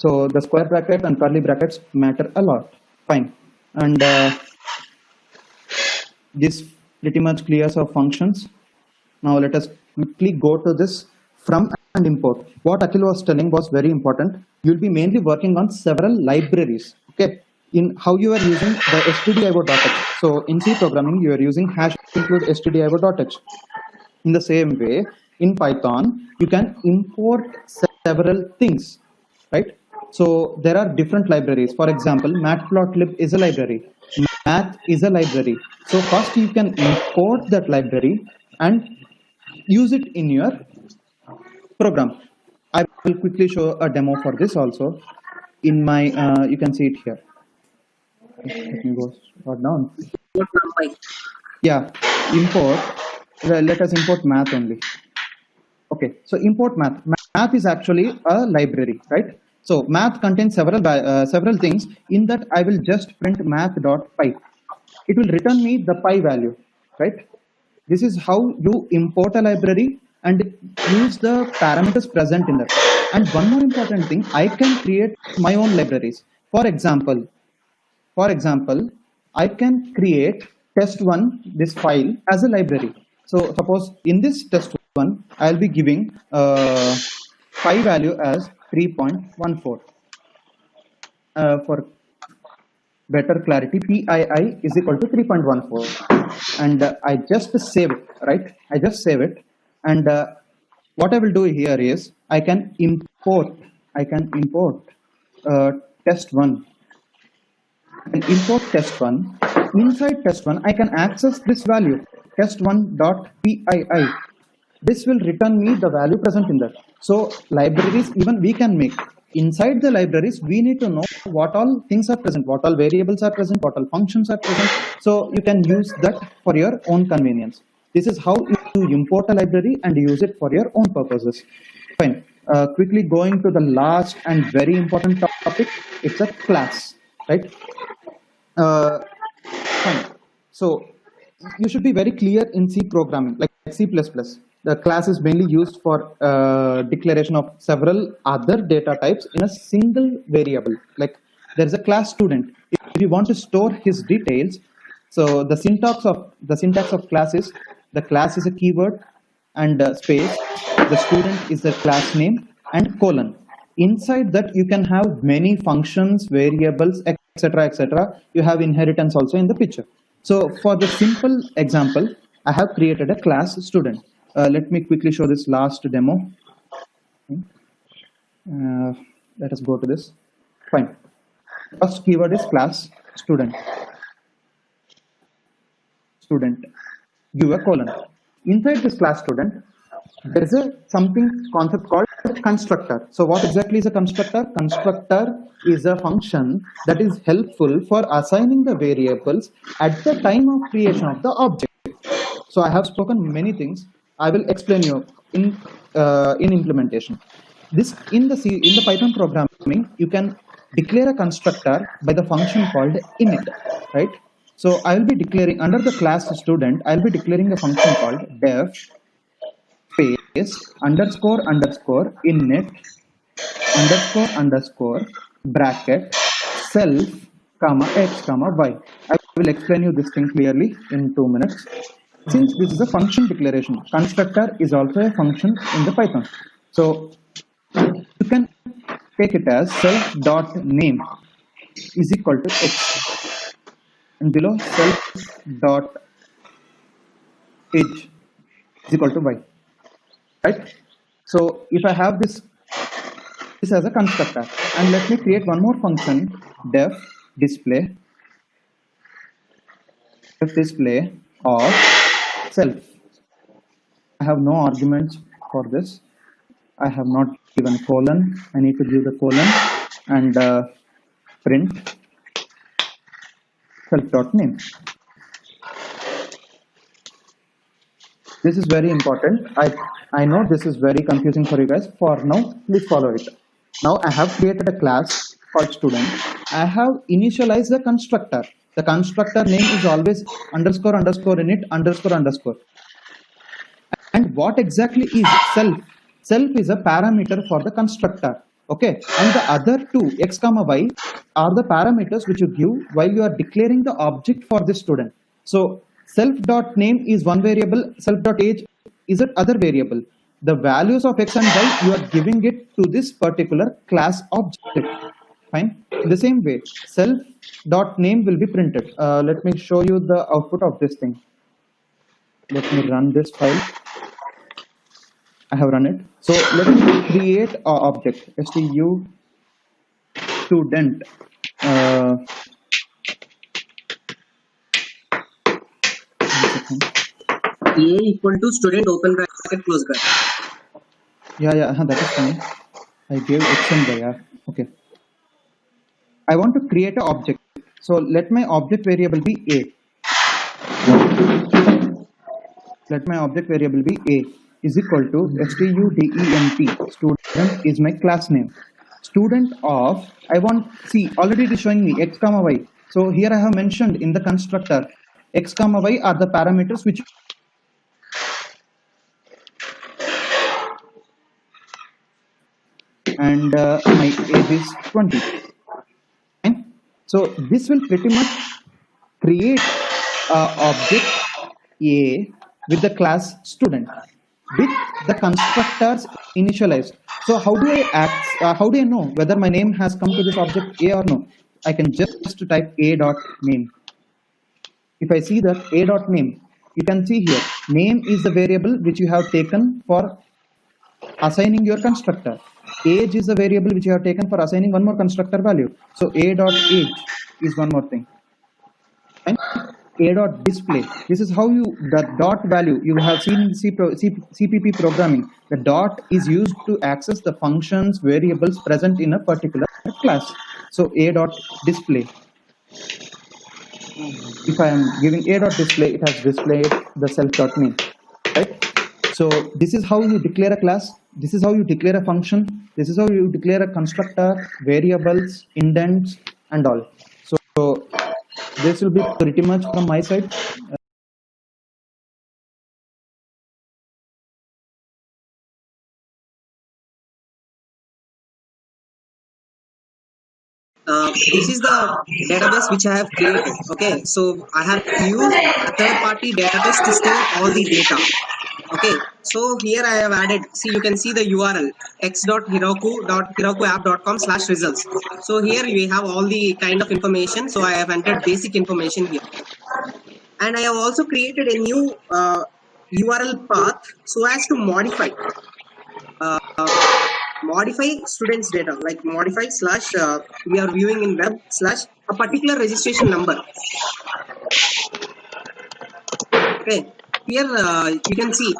S1: So the square bracket and curly brackets matter a lot. Fine. And this pretty much clears our functions. Now let us quickly go to this from and import. What Akhil was telling was very important. You'll be mainly working on several libraries, okay, in how you are using the stdio.h. So in C programming, you are using hash include stdio.h. In the same way, in Python, you can import several things, right? So there are different libraries. For example, matplotlib is a library. Math is a library. So first you can import that library and use it in your program. I will quickly show a demo for this also. In my, you can see it here. Let me go short down. Yeah, import. Let us import math only. Okay, so import math. Math is actually a library, right? So math contains several things. In that, I will just print math.py. It will return me the pi value, right? This is how you import a library and use the parameters present in that. And one more important thing, I can create my own libraries. For example, I can create test1, this file, as a library. So suppose in this test1, I'll be giving pi value as 3.14. For better clarity, PII is equal to 3.14. And I just save it, right? I just save it. And what I will do here is I can import test1. And import test1. Inside test1, I can access this value, test1.pii. This will return me the value present in that. So libraries, even we can make. Inside the libraries, we need to know what all things are present, what all variables are present, what all functions are present. So you can use that for your own convenience. This is how you import a library and use it for your own purposes. Fine. Quickly going to the last and very important topic, it's a class, right? Fine. So you should be very clear in C programming, like C++. The class is mainly used for declaration of several other data types in a single variable. Like there is a class student. If you want to store his details, so the syntax of class is the class is a keyword and space. The student is the class name and colon. Inside that you can have many functions, variables, etc., etc. You have inheritance also in the picture. So for the simple example, I have created a class student. Let me quickly show this last demo. Let us go to this. Fine. First keyword is class student. Give a colon. Inside this class student, there is something concept called constructor. So what exactly is a constructor? Constructor is a function that is helpful for assigning the variables at the time of creation of the object. So I have spoken many things. I will explain you in implementation. This in the Python programming, you can declare a constructor by the function called init, right? So I will be declaring under the class student, I'll be declaring a function called def space underscore underscore init underscore underscore bracket self comma x comma y. I will explain you this thing clearly in 2 minutes. Since this is a function declaration, constructor is also a function in the Python. So you can take it as self dot name is equal to x, and below self dot age is equal to y, right? So if I have this as a constructor, and let me create one more function, def display of self. I have no arguments for this. I have not given colon. I need to give the colon and print self dot name. This is very important. I know this is very confusing for you guys. For now, please follow it. Now I have created a class called student. I have initialized the constructor. The constructor name is always underscore underscore init underscore underscore. And what exactly is self? Self is a parameter for the constructor. Okay. And the other two, x comma y, are the parameters which you give while you are declaring the object for this student. So self dot name is one variable, self dot age is an other variable. The values of x and y, you are giving it to this particular class object. Fine. In the same way, self dot name will be printed. Let me show you the output of this thing. Let me run this file. I have run it. So let me create an object, stu student.
S4: A equal to student open bracket close bracket.
S1: Yeah, that is fine. I gave x and y. Okay. I want to create an object. So let my object variable be a. Let my object variable be a is equal to student. Student is my class name. Student of, I want, see, already it is showing me x comma y. So here I have mentioned in the constructor, x comma y are the parameters which and my age is 20. And so this will pretty much create object A with the class student with the constructors initialized. So how do I know whether my name has come to this object A or no? I can just type a dot name. If I see that a dot name, you can see here name is the variable which you have taken for assigning your constructor. Age is the variable which you have taken for assigning one more constructor value. So a dot age is one more thing. And a dot display. This is how you, the dot value you have seen in CPP programming. The dot is used to access the functions, variables present in a particular class. So a dot display. If I am giving a dot display, it has displayed the self dot name, right? So this is how you declare a class. This is how you declare a function. This is how you declare a constructor, variables, indents, and all. So this will be pretty much from my side.
S4: This is the database which I have created. Okay, so I have used a third-party database to store all the data. Okay, so here I have added, see, you can see the URL x.heroku.herokuapp.com/results. So here we have all the kind of information. So I have entered basic information here, and I have also created a new URL path so as to modify students data, like modify slash we are viewing in web slash a particular registration number. Okay, here you can see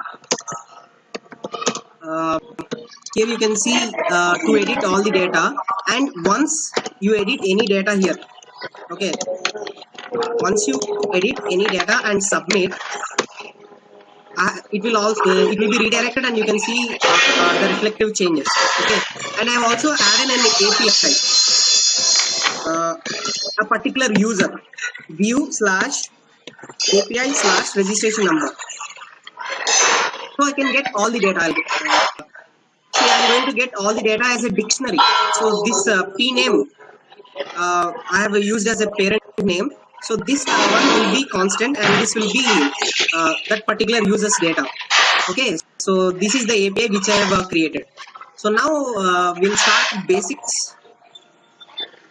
S4: to edit all the data, and once you edit any data here, okay, once you edit any data and submit, it will be redirected, and you can see the reflective changes. Okay, and I have also added an API, a particular user view slash API slash registration number, so I can get all the data. See, I'm going to get all the data as a dictionary. So this p name I have used as a parent name. So this one will be constant, and this will be that particular user's data. Okay, so this is the API which I have created. So now we'll start basics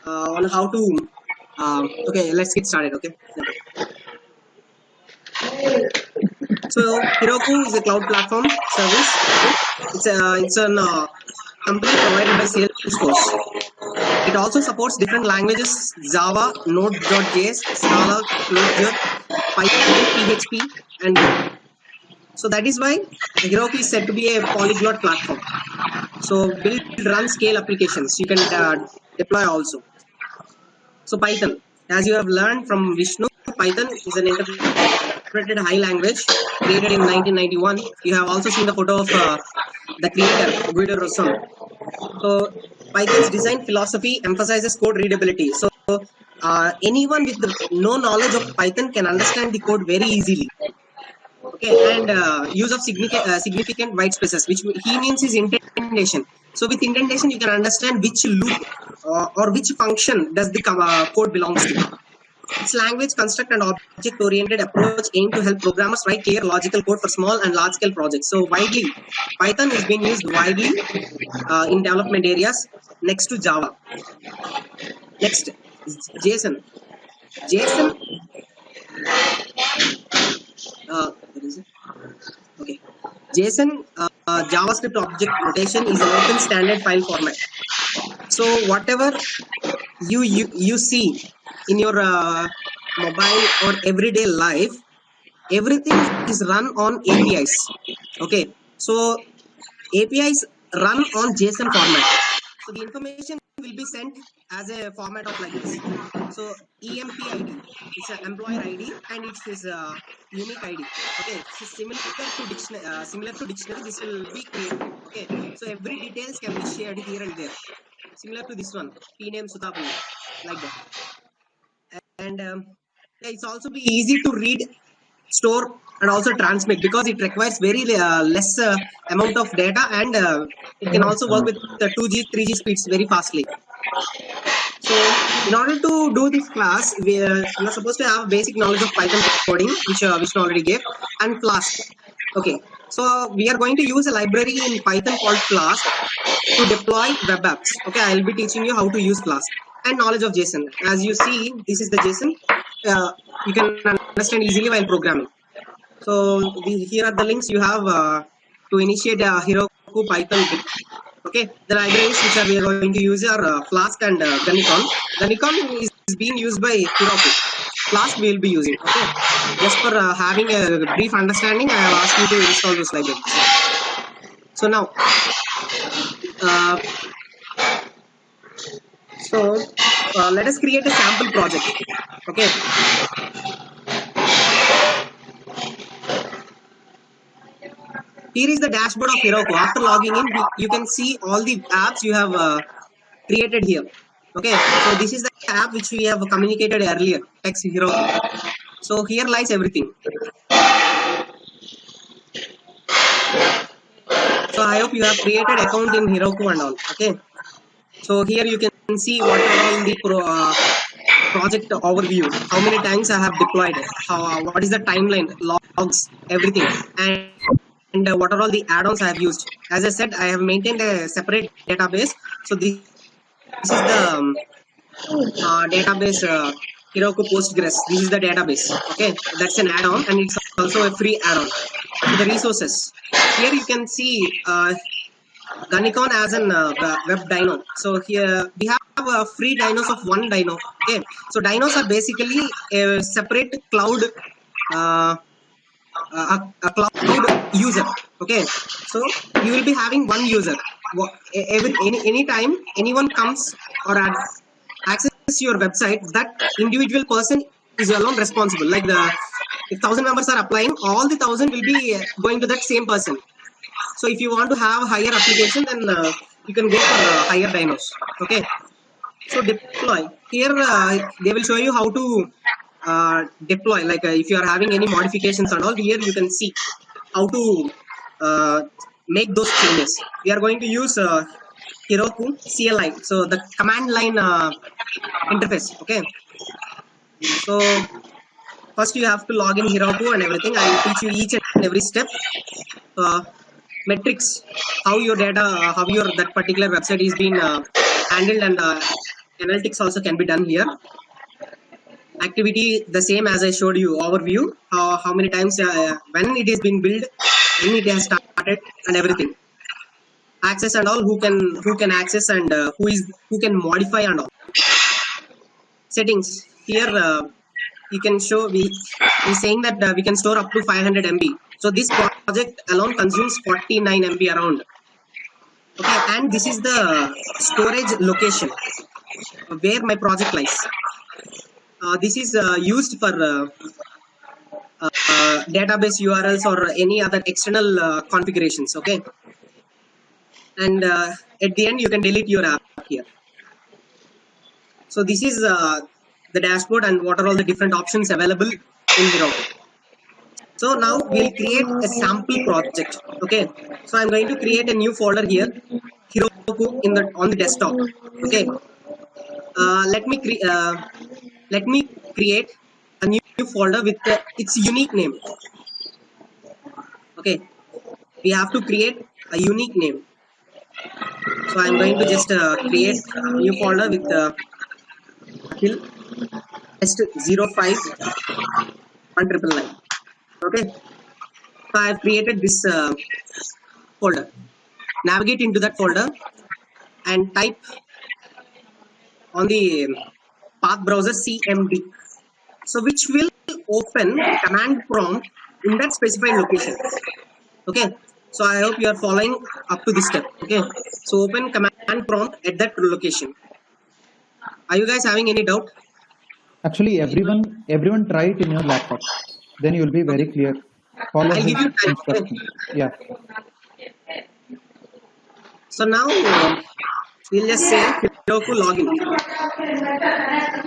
S4: on how to. Okay, let's get started. Okay. So Heroku is a cloud platform service. It's a company provided by Salesforce. It also supports different languages: Java, Node.js, Scala, Clojure, Python, PHP, and Go. So that is why Heroku is said to be a polyglot platform. So build, run, scale applications. You can deploy also. So Python, as you have learned from Vishnu, Python is an interpreted high language created in 1991. You have also seen the photo of the creator, Guido Rossum. So Python's design philosophy emphasizes code readability. So anyone with no knowledge of Python can understand the code very easily. Okay, and use of significant white spaces, which he means is indentation. So with indentation, you can understand which loop or which function does the code belongs to. Its language, construct, and object-oriented approach aim to help programmers write clear logical code for small and large-scale projects. So widely, Python is being used widely in development areas next to Java. Next, JSON. JSON. Where is it? Okay. JSON JavaScript object notation is an open standard file format. So whatever you see in your mobile or everyday life, everything is run on APIs. Okay, so APIs run on JSON format. So the information will be sent as a format of like this. So EMP-ID is an employer ID and it is a unique ID. Okay, so similar to dictionary, this will be created. Okay, so every details can be shared here and there. Similar to this one, P-name Sutapur, like that. And it's also be easy to read, store, and also transmit because it requires very less amount of data, and it can also work with 2G, 3G speeds very fastly. So in order to do this class, we are supposed to have basic knowledge of Python coding, which Vishnu already gave, and Flask. Okay, so we are going to use a library in Python called Flask to deploy web apps. Okay, I'll be teaching you how to use Flask, and knowledge of JSON. As you see, this is the JSON. You can understand easily while programming. So here are the links you have to initiate Heroku Python. Okay, the libraries which we are going to use are Flask and Ganicon. Ganicon is being used by Heroku. Flask we will be using. Okay, just for having a brief understanding, I have asked you to install those libraries. So now, let us create a sample project. Okay. Here is the dashboard of Heroku. After logging in, you can see all the apps you have created here. Okay, so this is the app which we have communicated earlier, Text Heroku. So here lies everything. So I hope you have created account in Heroku and all. Okay, so here you can see what are all the project overview, how many times I have deployed, what is the timeline, logs, everything, and what are all the add-ons I have used. As I said, I have maintained a separate database. So this is the database Heroku Postgres. This is the database. Okay, that's an add-on, and it's also a free add-on. So the resources. Here you can see Ganicon as an web dyno. So here we have free dynos of one dyno. Okay, so dynos are basically a separate cloud. A cloud user. Okay, so you will be having one user. Anytime anyone comes or access your website, that individual person is alone responsible. Like if 1,000 members are applying, all the 1,000 will be going to that same person. So if you want to have higher application, then you can go for higher dynos. Okay, so deploy. Here they will show you how to deploy, like if you are having any modifications and all, here you can see how to make those changes. We are going to use Heroku CLI. So the command line interface. Okay. So first you have to log in Heroku and everything. I will teach you each and every step. Metrics, how your data, how your that particular website is being handled, and analytics also can be done here. Activity the same as I showed you, overview, how many times when it is being built, when it has started, and everything. Access and all, who can access, and who can modify and all. Settings here, you can show, we saying that we can store up to 500 MB. So this project alone consumes 49 MB around. Okay, and this is the storage location where my project lies. This is used for database URLs or any other external configurations. Okay, and at the end you can delete your app here. So this is the dashboard and what are all the different options available in Heroku. So now we'll create a sample project. Okay, so I'm going to create a new folder here, Heroku on the desktop. Okay, let me create a new folder with its unique name. Okay, we have to create a unique name. So I'm going to just create a new folder with Akhil test 05 1999. Okay, so I've created this folder. Navigate into that folder and type on the path browser CMD. So which will open command prompt in that specified location. Okay, so I hope you are following up to this step. Okay, so open command prompt at that location. Are you guys having any doubt?
S1: Actually, everyone try it in your laptop. Then you will be very clear. Follow
S4: I'll
S1: his
S4: give you time.
S1: instruction. Yeah.
S4: So now we'll just say Heroku login.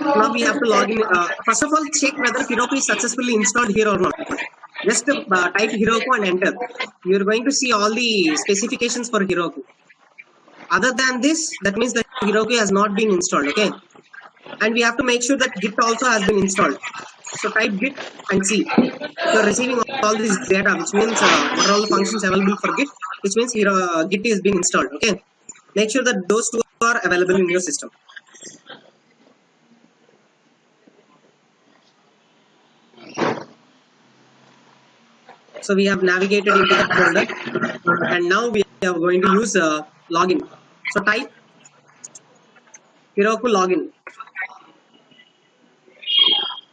S4: Now we have to log in. First of all, check whether Heroku is successfully installed here or not. Just type Heroku and enter. You're going to see all the specifications for Heroku. Other than this, that means that Heroku has not been installed. Okay, and we have to make sure that Git also has been installed. So type Git and see. You're receiving all this data, which means what are all the functions available for Git, which means here Git is being installed. Okay, make sure that those two are available in your system. So we have navigated into that folder, and now we are going to use login. So type Heroku login.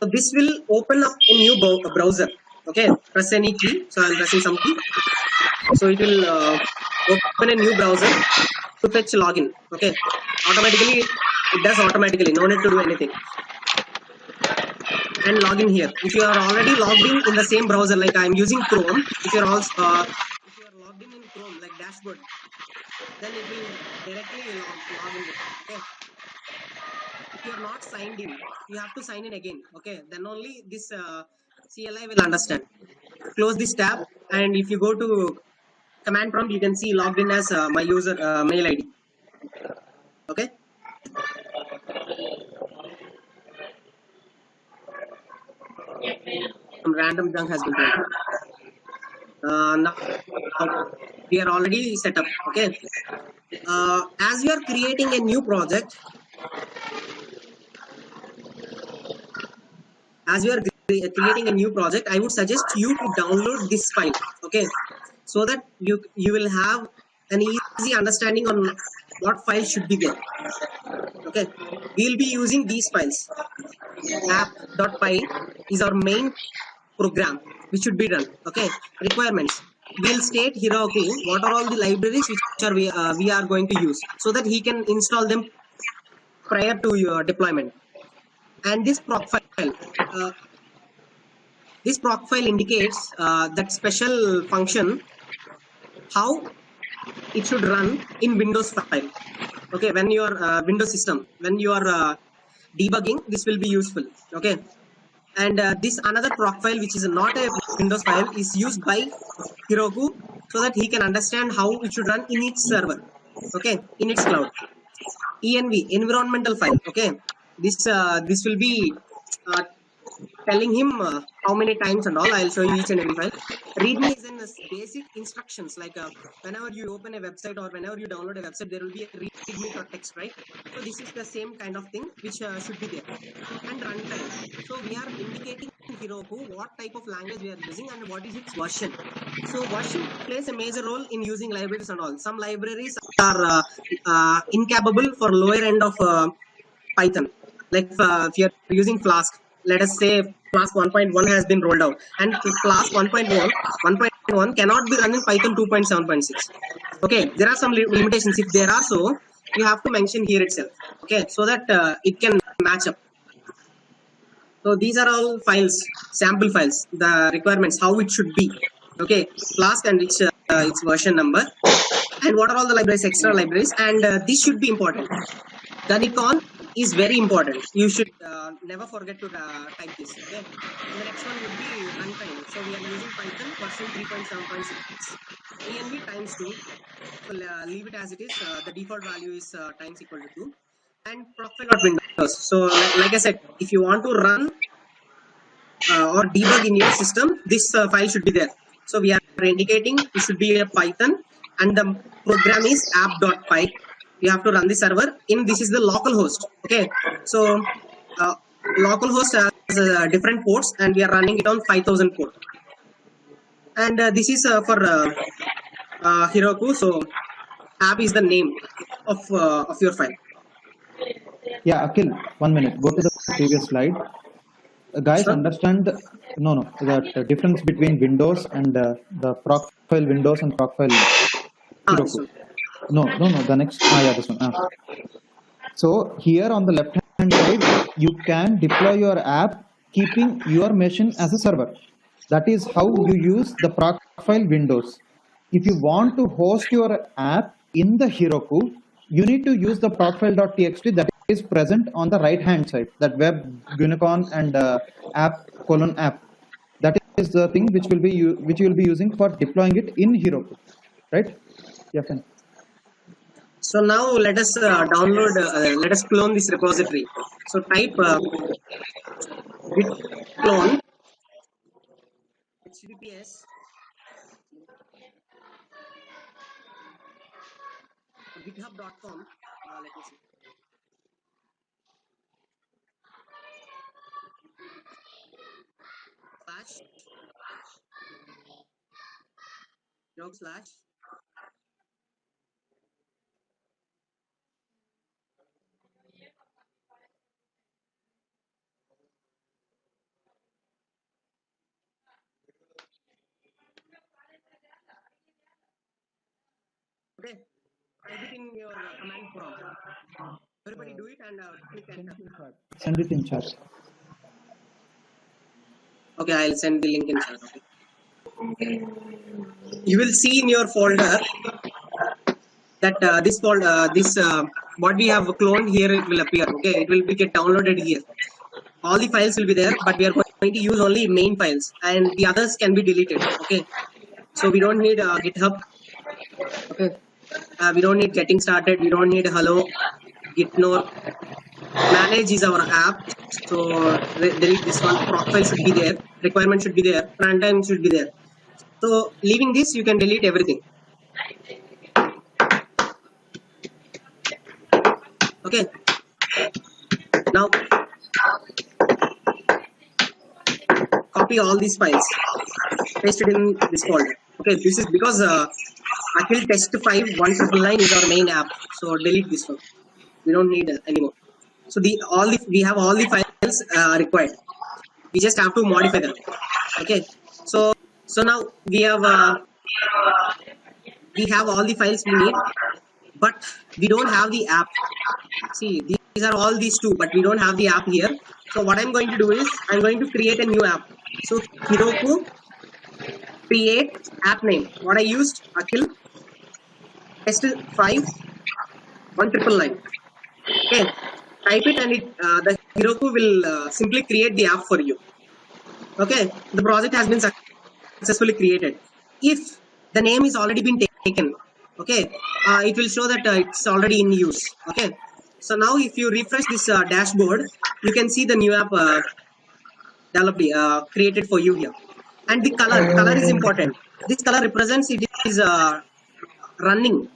S4: So this will open up a new browser. Okay, press any key. So I'm pressing some key. So it will open a new browser to fetch login. Okay, automatically it does automatically. No need to do anything. And login here. If you are already logged in the same browser, like I'm using Chrome, if you're also if you are logged in Chrome, like dashboard, then it will directly log in. Okay. If you are not signed in, you have to sign in again. Okay, then only this CLI will understand. Close this tab, and if you go to command prompt, you can see logged in as my user mail ID. Okay. Some random junk has been done. Now we are already set up. Okay. As you are creating a new project, I would suggest you to download this file. Okay, so that you will have an easy understanding on what file should be there. Okay, we'll be using these files. App.py is our main program which should be done. Okay, requirements. We'll state Heroku what are all the libraries which are we are going to use, so that he can install them prior to your deployment. And this proc file indicates that special function, how it should run in Windows file. Okay, when your Windows system, when you are debugging, this will be useful. Okay, and this another proc file which is not a Windows file is used by Heroku, so that he can understand how it should run in each server. okay, in its cloud. env, environmental file, okay. This will be uh, telling him how many times and all. I'll show you each and every file. Readme is in this basic instructions, like whenever you open a website or whenever you download a website, there will be a readme.txt, right? So this is the same kind of thing which should be there. And runtime. So we are indicating Heroku what type of language we are using and what is its version. So version plays a major role in using libraries and all. Some libraries are incapable for lower end of Python. Like if you're using Flask, let us say Flask 1.1 has been rolled out, and Flask 1.1 cannot be run in Python 2.7.6. Okay, there are some limitations. If there are, so you have to mention here itself. Okay, so that it can match up. So these are all files, sample files, the requirements, how it should be. Okay, Flask and its version number, and what are all the libraries, extra libraries, and this should be important. The Nikon is very important. You should never forget to type this. Okay. And the next one would be runtime. So we are using Python version 3.7.6. env times 2. So leave it as it is. The default value is times equal to 2. And profile of Windows. So like I said, if you want to run or debug in your system, this file should be there. So we are indicating it should be a Python, and the program is app.py. You have to run the server in, this is the local host. Okay, so local host has different ports, and we are running it on 5000 port. And this is for Heroku. So app is the name of your file.
S1: Yeah, Akhil, 1 minute. Go to the previous slide. Guys,
S4: Sure.
S1: understand the difference between Windows and the Procfile Windows and Procfile
S4: This
S1: Heroku.
S4: one.
S1: No, the next. Yeah, this one. So here on the left hand side, you can deploy your app keeping your machine as a server. That is how you use the Procfile Windows. If you want to host your app in the Heroku, you need to use the procfile.txt that is present on the right hand side, that web unicorn and app:app. That is the thing which you will be using for deploying it in Heroku, right? Yeah, fine.
S4: So now let us download, let us clone this repository. So type git clone https github.com. Let me see. // Okay, type it in your command prompt. Everybody do it and click enter.
S1: Send it in chat.
S4: Okay, I'll send the link in chat. Okay. You will see in your folder that this folder, what we have cloned here, it will appear. Okay, it will be get downloaded here. All the files will be there, but we are going to use only main files, and the others can be deleted. Okay, so we don't need GitHub. Okay, we don't need getting started. We don't need hello, Gitnode. Manage is our app, so delete this one. Profile should be there. Requirement should be there. Runtime should be there. So leaving this, you can delete everything. Okay. Now copy all these files, paste it in this folder. Okay, this is because Akhil test 5.1.9 is our main app, so delete this one. We don't need anymore. So we have all the files required. We just have to modify them. Okay, so now we have all the files we need, but we don't have the app. See, these are all these two, but we don't have the app here. So what I'm going to do is I'm going to create a new app. So Heroku create app name. What I used, Akhil, test 5.1.9. Okay, type it and the Heroku will simply create the app for you. Okay, the project has been successfully created. If the name is already been taken, Okay, it will show that it's already in use. Okay, so now if you refresh this dashboard, you can see the new app developed, created for you here. And the color is important. This color represents it is running.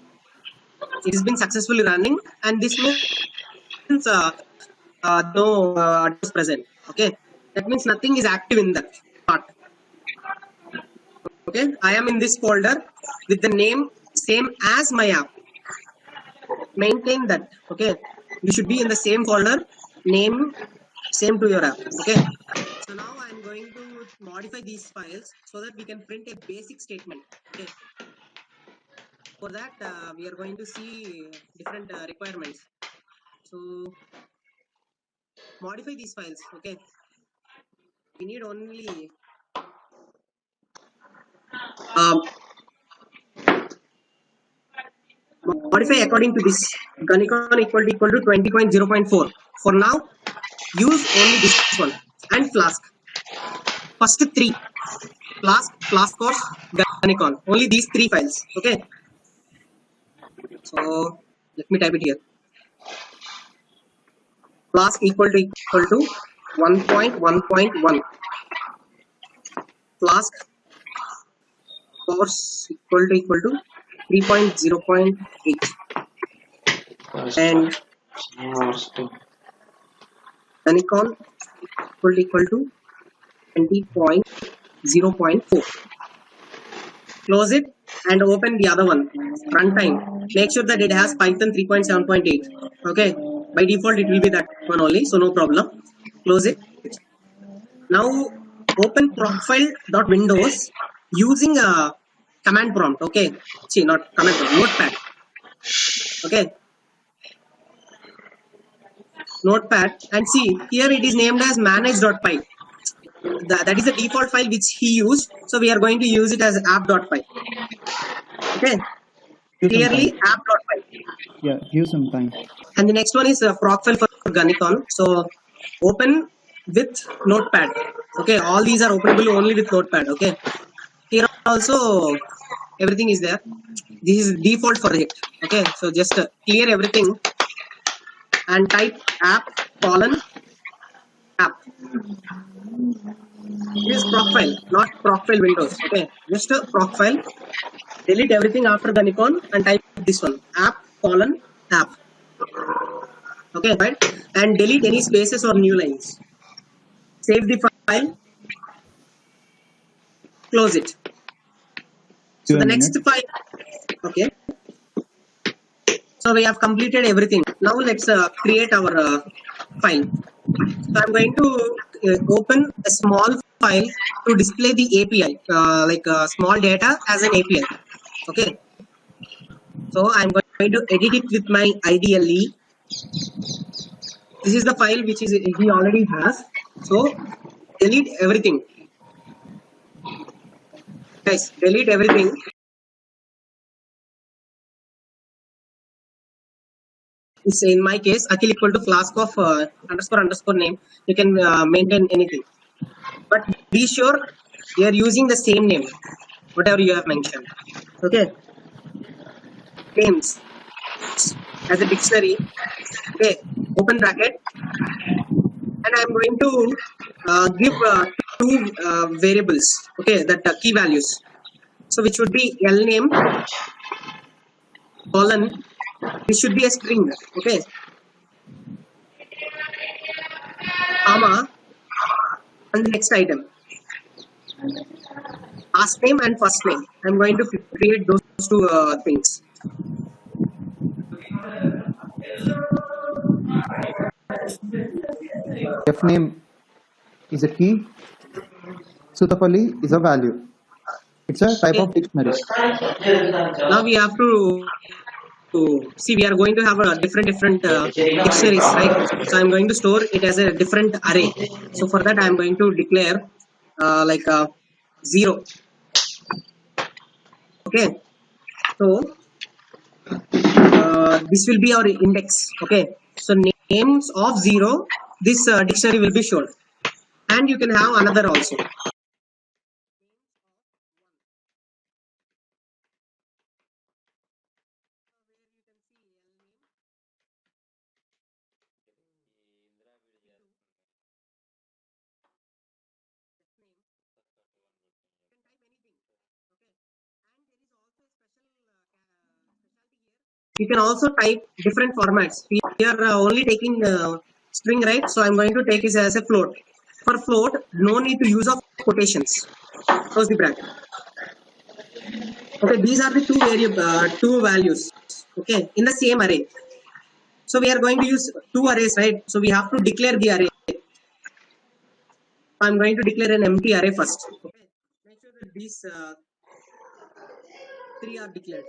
S4: It has been successfully running, and this means no address present. Okay, that means nothing is active in that part. Okay, I am in this folder with the name same as my app. Maintain that. Okay, you should be in the same folder, name same to your app. Okay, so now I'm going to modify these files so that we can print a basic statement. Okay, for that we are going to see different requirements. So modify these files. Okay, we need only modify according to this Ganicon equal to 20.0.4. For now, use only this one and Flask. First three, Flask course, Ganicon. Only these three files. Okay. So let me type it here. Flask equal to 1.1.1. Flask course equal to 3.0.8. And Ganicon equal to 20.0.4. Close it and open the other one, runtime. Make sure that it has Python 3.7.8. Okay, by default it will be that one only, so no problem. Close it. Now open procfile.windows using a command prompt. Okay, see, not command prompt, notepad. Okay, notepad, and see here it is named as manage.py. That is the default file which he used, so we are going to use it as app.py. Okay, clearly app.py.
S1: Yeah, give some time.
S4: And the next one is procfile for Ganicon. So open with notepad. Okay, all these are openable only with notepad. Okay, here also everything is there. This is default for it. Okay, so just clear everything and type app app. This is procfile, not procfile windows. Okay, just procfile. Delete everything after Ganicon and type this one, app app. Okay, right, and delete any spaces or new lines. Save the file, close it. So the next file. Okay, so we have completed everything. Now let's create our file. So I'm going to open a small file to display the API, like small data as an API. Okay, so I'm going to edit it with my IDLE. This is the file which is he already has. So delete everything, guys. Delete everything. It's in my case, Akhil equal to Flask of underscore name. You can maintain anything, but be sure you are using the same name, whatever you have mentioned. Okay, names as a dictionary. Okay, open bracket, and I'm going to give two variables. Okay, that key values. So which would be L name colon. This should be a string. Okay, comma, and the next item. Last name and first name. I'm going to create those two things.
S1: F name is a key. Sutapalli is a value. It's a type of dictionary.
S4: Now we have to see, we are going to have a different dictionaries, right? So I'm going to store it as a different array. So for that I'm going to declare like 0. Okay, so this will be our index. Okay, so names of 0, this dictionary will be shown, and you can have another also. you can also type different formats. We are only taking string, right? So I'm going to take it as a float. For float, no need to use of quotations. Close the bracket. Okay, these are the two values. Okay, in the same array. So we are going to use two arrays, right? So we have to declare the array. I'm going to declare an empty array first. Okay, make sure that these three are declared.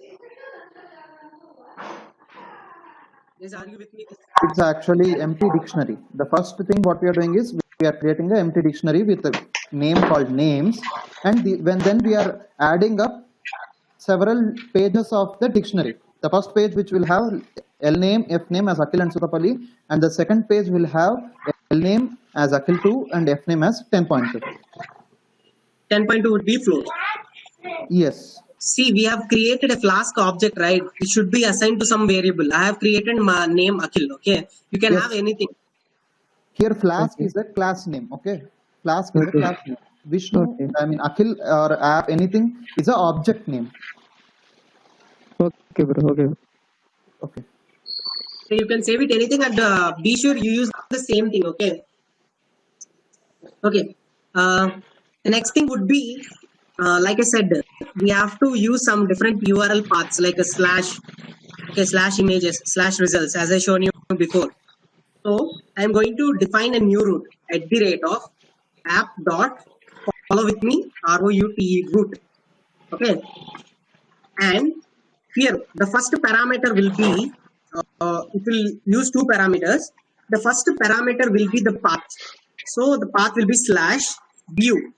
S4: Yes, are you with me?
S1: It's actually empty dictionary. The first thing what we are doing is we are creating an empty dictionary with a name called names, and then we are adding up several pages of the dictionary. The first page which will have L name, F name as Akhil and Sutapalli, and the second page will have L name as Akhil 2 and F name as 10.2.
S4: 10.2 would be float.
S1: Yes.
S4: See, we have created a Flask object, right? It should be assigned to some variable. I have created my name Akhil. Okay, you can
S1: Yes.
S4: have anything.
S1: Here Flask is a class name. Okay, Flask is a class name. Vishnu, I mean Akhil or app, anything is an object name.
S3: Okay, bro. Okay.
S1: Okay.
S4: So you can save it anything, and be sure you use the same thing. Okay. Okay. The next thing would be, like I said, we have to use some different URL paths like a slash, okay, slash images, slash results, as I shown you before. So I'm going to define a new root at the rate of app dot follow with me route. Okay, and here the first parameter will be it will use two parameters. The first parameter will be the path. So the path will be slash view.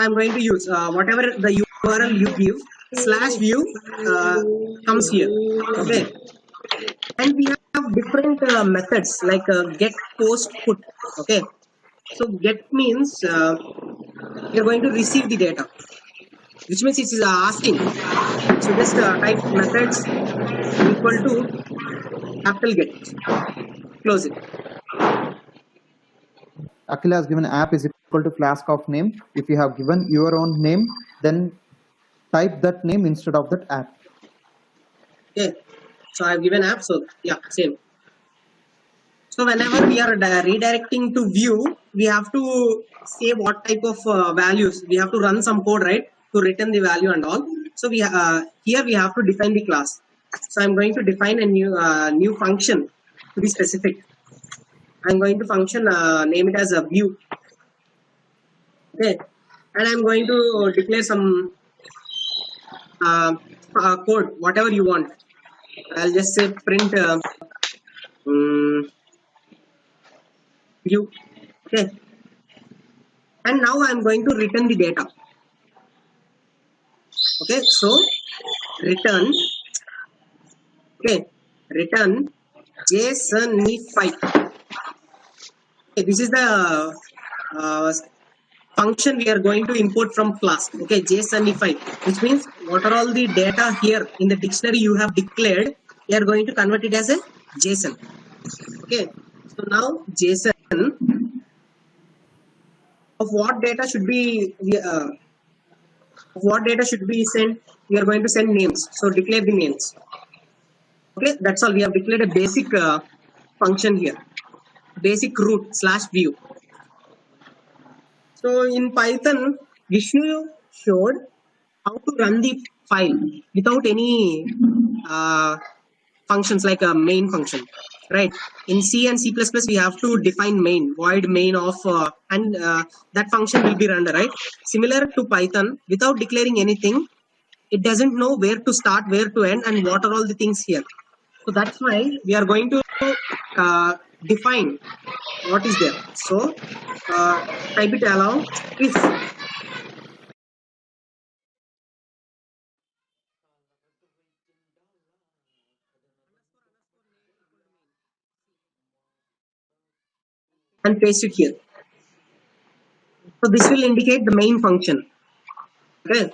S4: I'm going to use whatever the URL you give, slash view comes here. Okay, and we have different methods like get, post, put. Okay, so get means you're going to receive the data, which means it is asking. So just type methods equal to capital get. Close it.
S1: Akhil has given app is equal to Flask of name. If you have given your own name, then type that name instead of that app.
S4: Okay, so I've given app, so yeah, same. So whenever we are redirecting to view, we have to say what type of values. We have to run some code, right, to return the value and all. So we here we have to define the class. So I'm going to define a new function to be specific. I'm going to function name it as a view. Okay, and I'm going to declare some code, whatever you want. I'll just say print view. Okay, and now I'm going to return the data. Okay, so return. Okay, return JSONify. Okay, this is the function we are going to import from Flask. Okay, JSONify, which means what are all the data here in the dictionary you have declared, we are going to convert it as a JSON. Okay, so now JSON of what data should be sent. We are going to send names. So declare the names. Okay, that's all. We have declared a basic function here, basic root slash view. So in Python, Vishnu showed how to run the file without any functions like a main function, right? In C and C++, we have to define main, void main of, and that function will be run, right? Similar to Python, without declaring anything, it doesn't know where to start, where to end, and what are all the things here. So that's why we are going to define what is there. So type it along if and paste it here. So this will indicate the main function. Okay.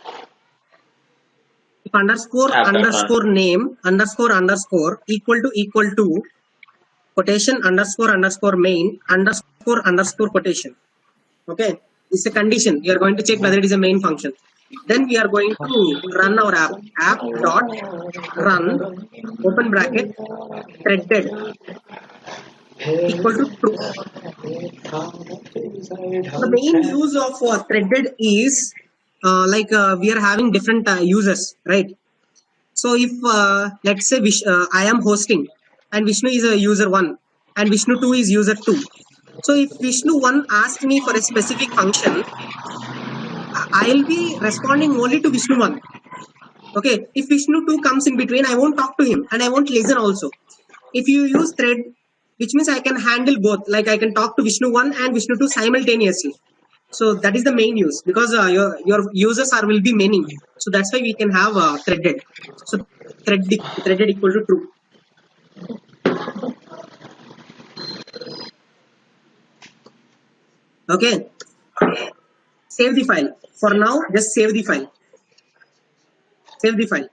S4: If underscore name underscore equal to quotation underscore main underscore quotation. Okay, it's a condition. You are going to check whether it is a main function. Then we are going to run our app dot run open bracket threaded equal to true. The main use of threaded is we are having different users, right? So if let's say I am hosting and Vishnu is a user 1 and Vishnu 2 is user 2. So if Vishnu 1 asks me for a specific function, I'll be responding only to Vishnu 1. Okay, if Vishnu 2 comes in between, I won't talk to him and I won't listen also. If you use thread, which means I can handle both, like I can talk to Vishnu 1 and Vishnu 2 simultaneously. So that is the main use, because your users will be many. So that's why we can have threaded. So threaded equal to true. Okay, save the file. For now, just save the file. Save the file.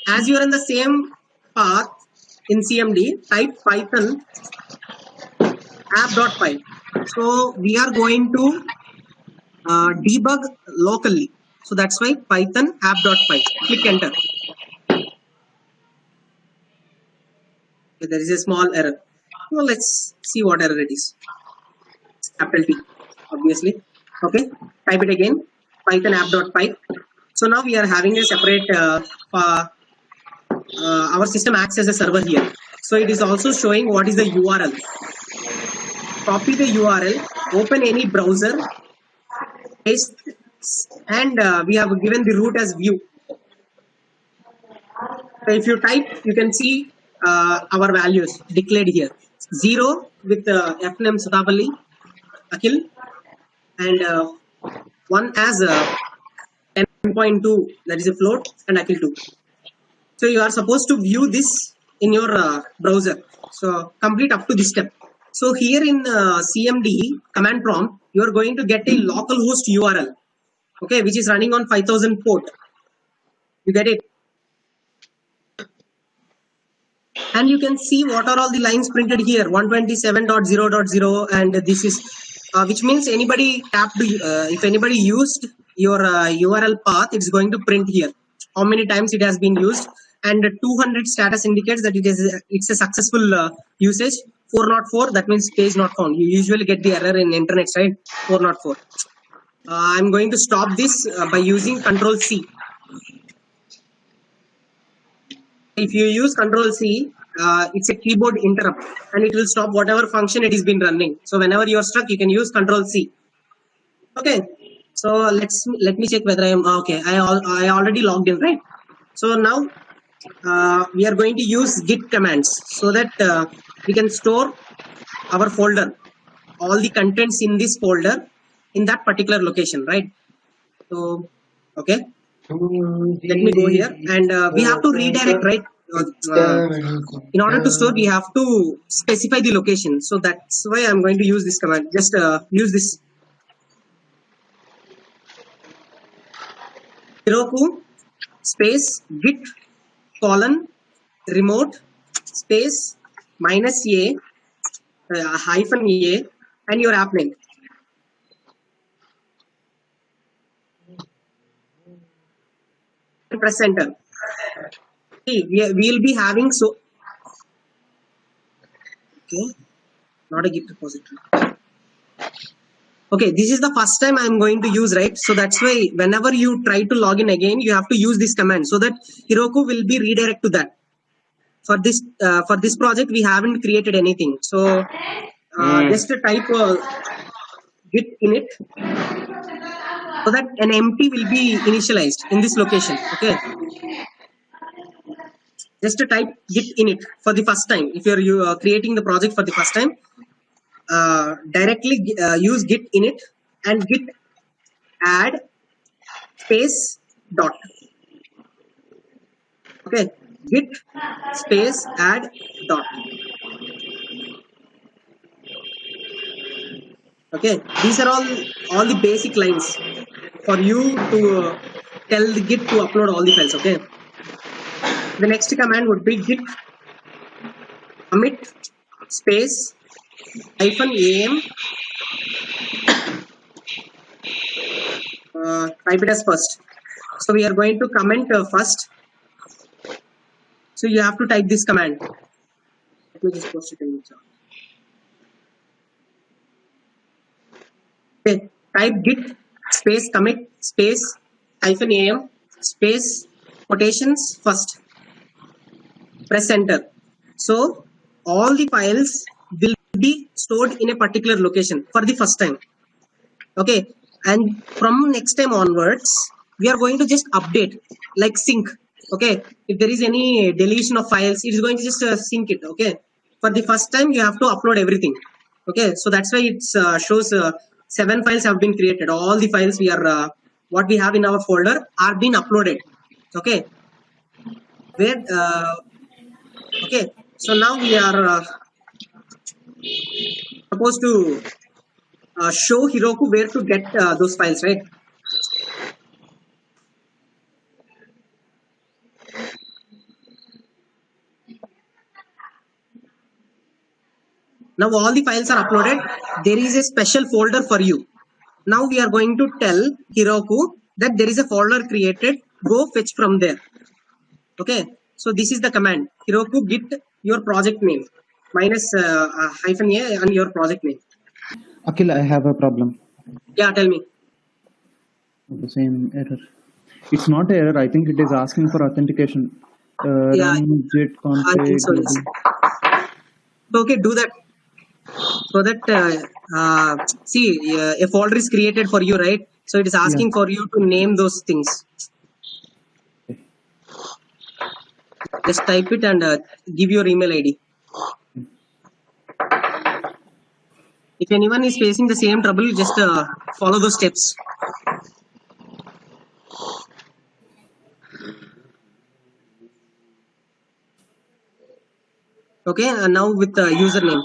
S4: As you are in the same path in CMD, type Python app.py. So we are going to debug locally. So that's why Python app.py. Click enter. Okay, there is a small error. Well, let's see what error it is. Capital T, obviously. Okay, type it again. Python app.py. So now we are having a separate our system acts as a server here. So it is also showing what is the URL. Copy the URL, open any browser, paste, and we have given the root as view. So if you type, you can see our values declared here. 0 with FNM Sudapalli, Akhil, and 1 as 10.2, that is a float, and Akhil 2. So you are supposed to view this in your browser. So complete up to this step. So here in CMD command prompt, you are going to get a localhost URL, okay, which is running on 5000 port. You get it? And you can see what are all the lines printed here, 127.0.0, and this is which means anybody tapped, if anybody used your URL path, it's going to print here how many times it has been used, and 200 status indicates that it's a successful usage. 404, that means page not found. You usually get the error in internet, right? 404. I'm going to stop this by using Control C. If you use Control C, it's a keyboard interrupt and it will stop whatever function it has been running. So whenever you are stuck, you can use Control C. Okay, so let me check whether I am okay. I already logged in, right? So now we are going to use git commands so that we can store our folder, all the contents in this folder in that particular location, right? So okay, let me go here, and we have to redirect, right? In order to store, we have to specify the location. So that's why I'm going to use this command. Just use this Heroku space git colon remote space -a hyphen a and your app name. Press enter. See, we will be having okay, not a git repository. Okay, this is the first time I'm going to use, right? So that's why whenever you try to log in again, you have to use this command so that Heroku will be redirect to that. For this project, we haven't created anything. So just type git init so that an empty will be initialized in this location. Okay. Just to type git init for the first time. If you're creating the project for the first time, directly use git init and git add space dot. Okay, git space add dot. Okay, these are all the basic lines for you to tell the git to upload all the files. Okay. The next command would be git commit space -am type it as first. So we are going to comment first. So you have to type this command. Let me just post it in the chat. Okay, type git space commit space -am space quotations first. Press enter. So all the files will be stored in a particular location for the first time. Okay, and from next time onwards, we are going to just update like sync. Okay, if there is any deletion of files, it is going to just sync it. Okay, for the first time, you have to upload everything. Okay, so that's why it shows 7 files have been created. All the files we are what we have in our folder are being uploaded. Okay, where okay, so now we are supposed to show Heroku where to get those files, right? Now all the files are uploaded. There is a special folder for you. Now we are going to tell Heroku that there is a folder created. Go fetch from there. Okay. So this is the command. Heroku git your project name minus -a and your project name.
S1: Akhil, I have a problem.
S4: Yeah, tell me.
S1: The same error. It's not an error. I think it is asking for authentication.
S4: Yeah,
S1: Run git
S4: I think so. Yes. So, okay, do that. So that see a folder is created for you, right? So it is asking for you to name those things. Just type it and give your email ID. If anyone is facing the same trouble, just follow those steps. Okay, and now with the username.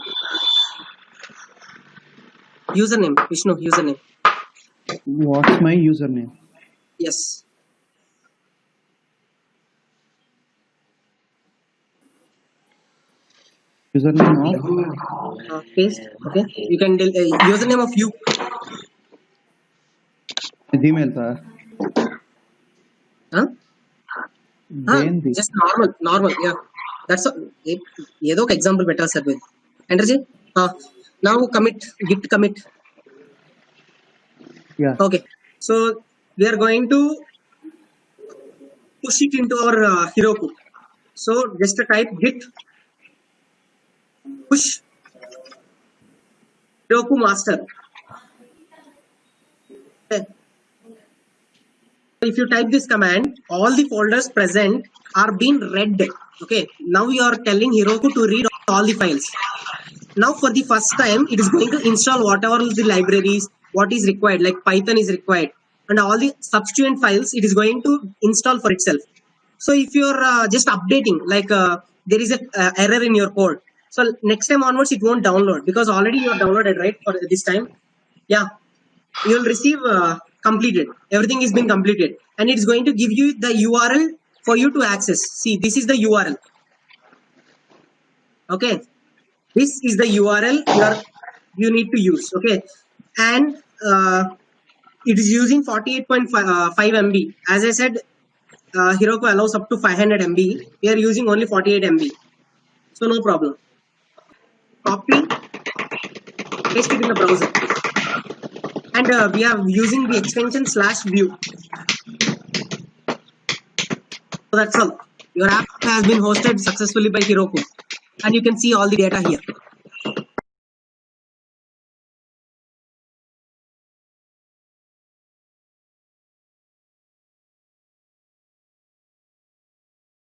S4: Username, Vishnu, username.
S1: What's my username?
S4: Yes.
S1: Username of
S4: Paste. Okay, you can username of you.
S1: Gmail tha.
S4: Huh?
S1: Dendi.
S4: Just normal. Yeah, that's ఏదో ఒక example పెట్టాలి sir మీరు enter చేయి. Now git commit.
S1: Yeah.
S4: Okay, so we are going to push it into our Heroku. So just type git push Heroku master. Okay. If you type this command, all the folders present are being read. Okay, now you are telling Heroku to read all the files. Now for the first time, it is going to install whatever the libraries, what is required, like Python is required, and all the subsequent files it is going to install for itself. So if you're just updating, like there is a error in your code, so next time onwards it won't download because already you are downloaded, right? For this time, yeah, you will receive completed. Everything is been completed, and it is going to give you the URL for you to access. See, this is the URL. Okay, this is the URL you need to use. Okay, and it is using 48.5 MB. As I said, Heroku allows up to 500 MB. We are using only 48 MB, so no problem. Copy, paste it in the browser, and we are using the extension /view. So that's all. Your app has been hosted successfully by Heroku, and you can see all the data here. Num will be the number here, 0 and 1 is there,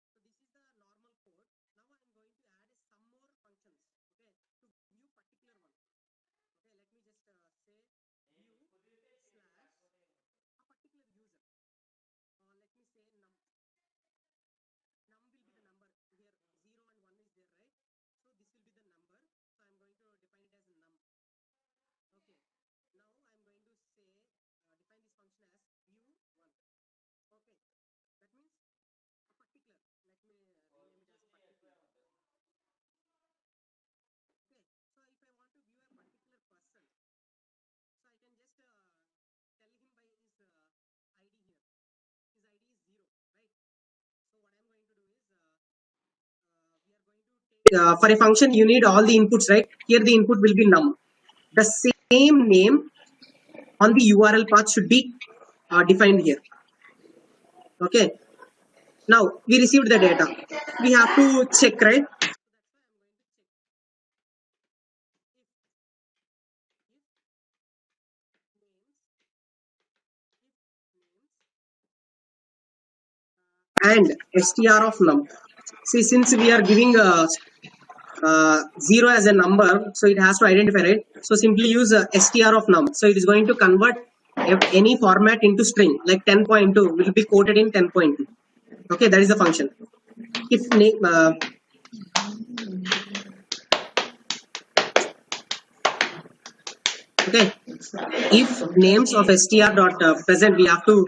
S4: right? So this will be the number. for a function you need all the inputs, right? Here the input will be num. The same name on the URL path should be defined here. Okay. Now we received the data. We have to check, right? And str of num. See, since we are giving 0 as a number, so it has to identify it. So simply use str of num. So it is going to convert any format into string, like 10.2 will be quoted in 10.2. Okay, that is the function. If name okay, if names of str dot present, we have to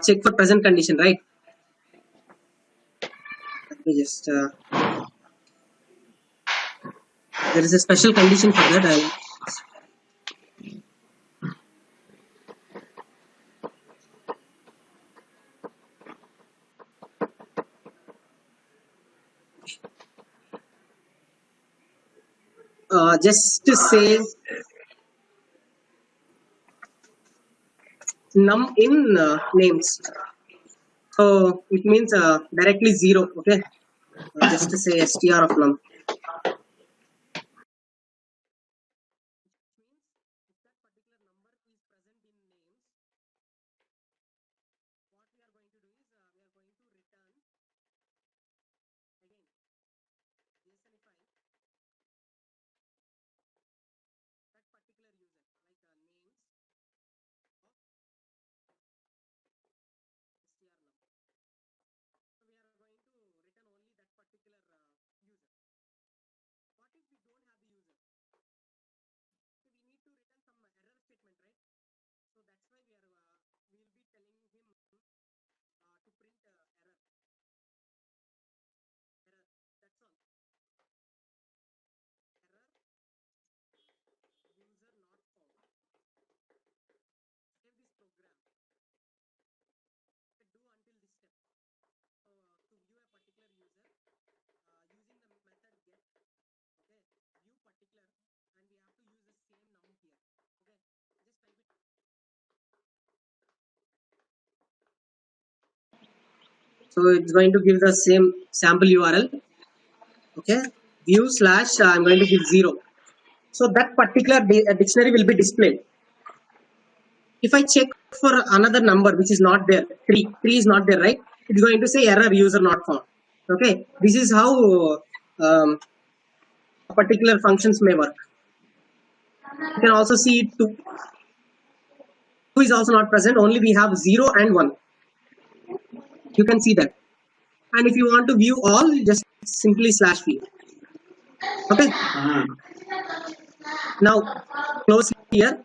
S4: check for present condition, right? Let me just there is a special condition for that. Just to say num in names, so it means directly 0. Okay, just to say str of num. So it's going to give the same sample URL. Okay, view slash I'm going to give 0. So that particular dictionary will be displayed. If I check for another number which is not there, 3 is not there, right? It's going to say error user not found. Okay, this is how particular functions may work. You can also see 2. 2 is also not present, only we have 0 and 1. You can see that. And if you want to view all, just simply slash view. Okay. Now close here.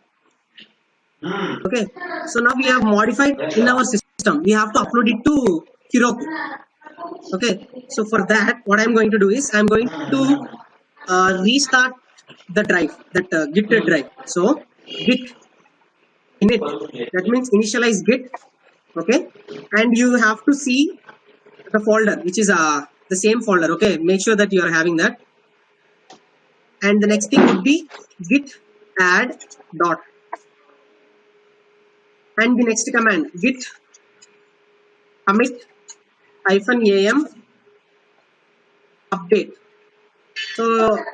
S4: Okay. So now we have modified in our system. We have to upload it to Heroku. Okay. So for that, what I'm going to do is I'm going to restart the drive, that Git drive. So Git init, that means initialize Git. Okay. And you have to see the folder, which is the same folder. Okay. Make sure that you are having that. And the next thing would be git add dot, and the next command git commit -am update. So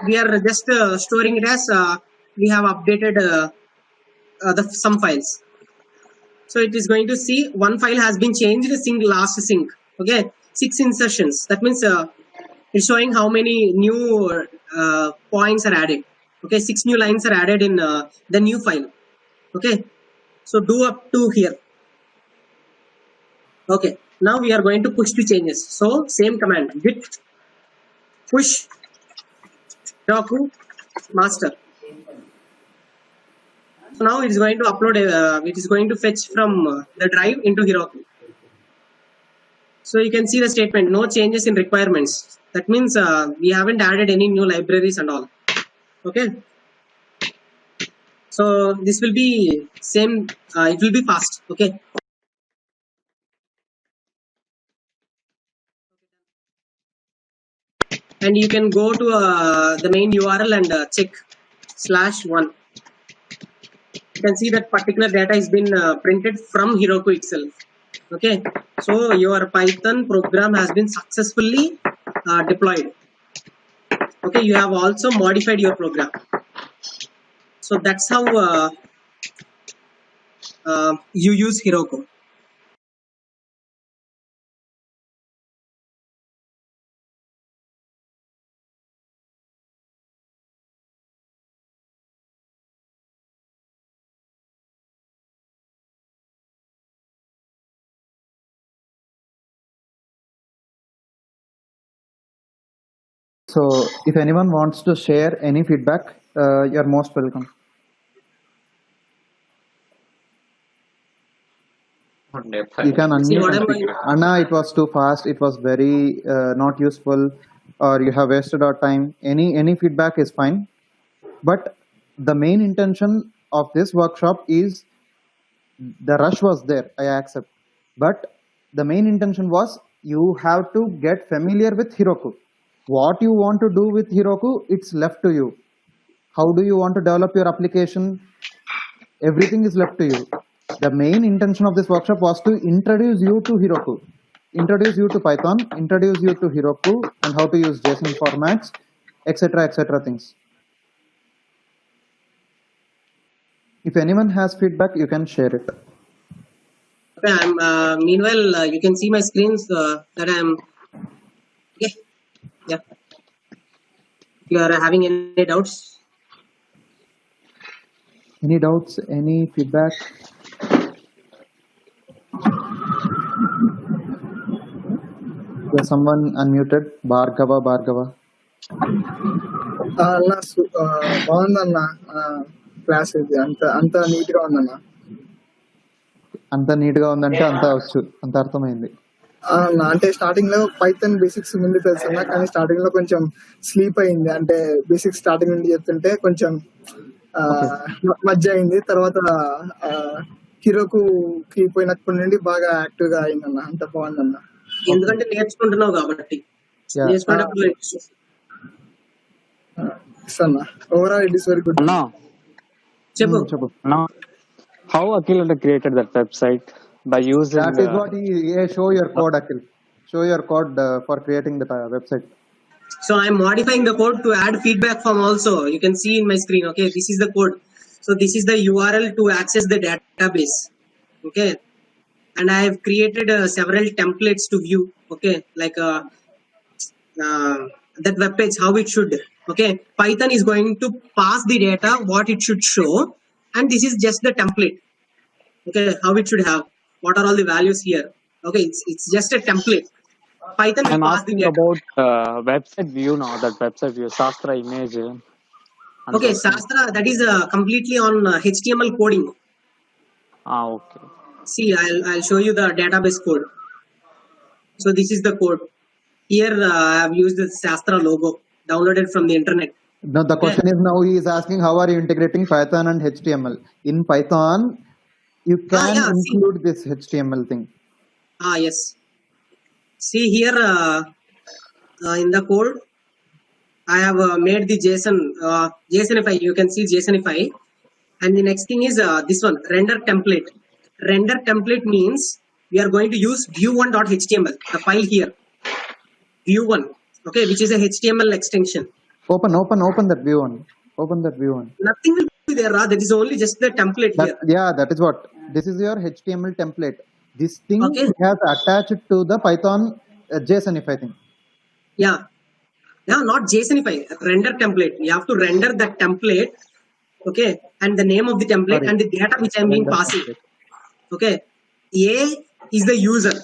S4: we are just storing it as we have updated some files. So it is going to see one file has been changed, last sync. Okay, 6 insertions. That means it's showing how many new points are added. Okay, 6 new lines are added in the new file. Okay, so do up to here. Okay, now we are going to push the changes. So same command git push Heroku master. So now it is going to upload. It is going to fetch from the drive into Heroku. So you can see the statement: no changes in requirements. That means we haven't added any new libraries and all. Okay. So this will be same. It will be fast. Okay. and you can go to the main URL and check /1. You can see that particular data has been printed from Heroku itself. Okay, so your Python program has been successfully deployed. Okay, you have also modified your program. So that's how you use Heroku.
S1: So if anyone wants to share any feedback, you're most welcome. You can
S4: See,
S1: unmute
S4: what
S1: and
S4: am
S1: speak.
S4: I?
S1: Anna, it was too fast. It was very not useful, or you have wasted our time. Any feedback is fine. But the main intention of this workshop is the rush was there. I accept, but the main intention was you have to get familiar with Heroku. What you want to do with Heroku, it's left to you. How do you want to develop your application? Everything is left to you. The main intention of this workshop was to introduce you to Heroku, introduce you to Python, introduce you to Heroku and how to use JSON formats, etc. things. If anyone has feedback, you can share it.
S4: Okay, I'm. Meanwhile, you can see my screens that I'm. Okay, yeah. If you are having any doubts,
S1: Any doubts? Any feedback? There's someone unmuted. Bhargava.
S3: అన్న బాగుందన్న class ఇది అంత neat గా ఉందన్న.
S1: అంత neat గా ఉందంటే అంత వచ్చు, అంత అర్థమైంది.
S3: అన్న అంటే స్టార్టింగ్ లో పైథాన్ బేసిక్స్ ముందు తెలుసన్నా, కానీ స్టార్టింగ్ లో కొంచెం స్లీప్ అయింది. అంటే బేసిక్స్ స్టార్టింగ్ నుండి చెప్తుంటే కొంచెం మధ్య అయింది. తర్వాత హీరోకి పోయినప్పటి నుండి బాగా యాక్టివ్ గా అయిందన్న. అంత బాగుందన్న.
S4: ఎందుకంటే నేర్చుకుంటున్నావు కాబట్టి. నేర్చుకునేటప్పుడు
S3: overall it is very good.
S2: Anna,
S4: చెప్పు.
S2: Anna, how Akhil created that website by using?
S1: That is what show your code, Akhil. Show your code for creating the website.
S4: So I'm modifying the code to add feedback form also. You can see in my screen. Okay, this is the code. So this is the URL to access the database. Okay, and I have created several templates to view. Okay, like that web page, how it should. Okay, Python is going to pass the data what it should show, and this is just the template. Okay, how it should have, what are all the values here. Okay, it's just a template. Python will
S2: I'm
S4: pass the
S2: asking
S4: data.
S2: about website view now. That website view, Sastra image.
S4: Okay, Sastra, that is completely on HTML coding.
S2: Okay.
S4: See, I'll show you the database code. So this is the code. Here I have used the Sastra logo downloaded from the internet.
S1: No, the question is now he is asking how are you integrating Python and HTML. In Python, you can include this HTML thing.
S4: Yes. See here in the code, I have made the JSONify. You can see JSONify. And the next thing is this one, render template. Render template means we are going to use view1.html, the file here. View1, okay, which is a HTML extension.
S1: Open that view1. Open that view1.
S4: Nothing will be there, that is only just the template here.
S1: Yeah, that is what. This is your HTML template. This thing has attached to the Python JSONify thing.
S4: Yeah, not JSONify, render template. You have to render that template, okay, and the name of the template and the data which I'm being passing. Okay, A is the user.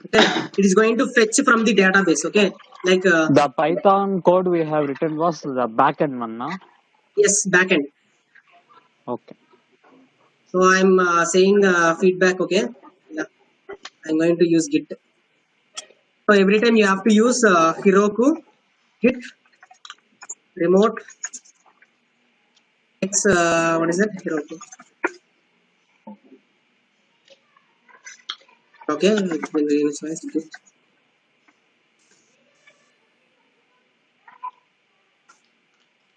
S4: Okay, it is going to fetch from the database. Okay, like
S2: the Python code we have written was the backend one, no?
S4: Yes, backend.
S2: Okay.
S4: So I'm saying feedback. Okay, yeah, I'm going to use Git. So every time you have to use Heroku Git remote X. What is that? Heroku. Okay, it's been reinitialized. Okay.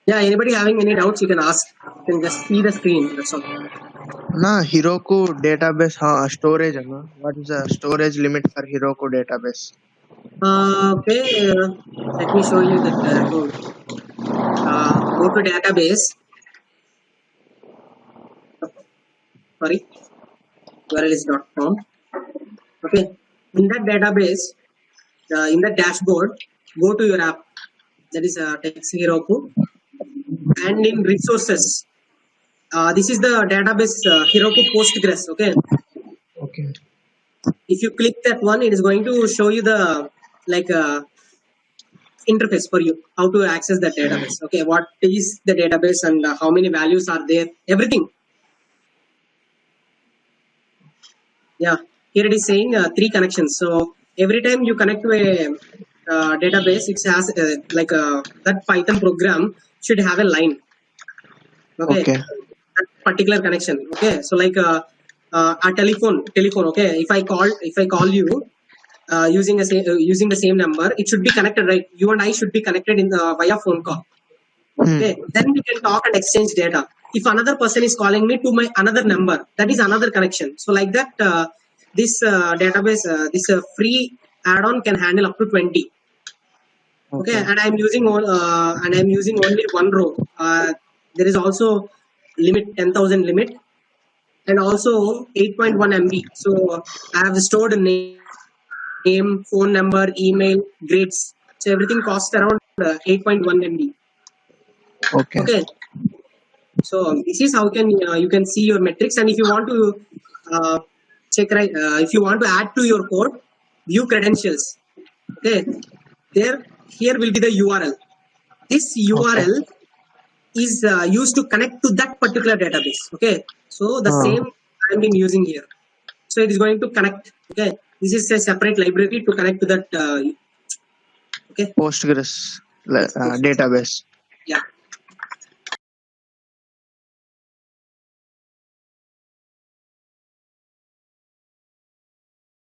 S4: Yeah, anybody having any doubts, you can ask. You can just see the screen. That's all.
S5: Na Heroku database storage anna. What is the storage limit for Heroku database?
S4: Okay, let me show you that code. Go to database. Sorry, URL is .com. Okay, in that database, in the dashboard, go to your app. That is text Heroku, and in resources, this is the database Heroku Postgres. Okay,
S5: Okay.
S4: if you click that one, it is going to show you the like interface for you how to access that database. Okay, what is the database and how many values are there, everything. Yeah, here it is saying 3 connections. So every time you connect to a database, it has like that Python program should have a line. Okay,
S5: Okay.
S4: that particular connection. Okay, so like a telephone. Okay, if I call you using the same number, it should be connected, right? You and I should be connected in via phone call. Okay, then we can talk and exchange data. If another person is calling me to my another number, that is another connection. So like that, this database, this free add-on can handle up to 20. Okay, and I'm using only one row. There is also limit 10,000 limit, and also 8.1 MB. So I have stored a name, phone number, email, grades. So everything costs around 8.1 MB.
S5: Okay.
S4: Okay. So this is how you can see your metrics, and if you want to check if you want to add to your code, view credentials. Okay, here will be the URL. This URL is used to connect to that particular database. Okay, so the same I'm been using here. So it is going to connect. Okay, this is a separate library to connect to that. Okay,
S5: Postgres database.
S4: yeah.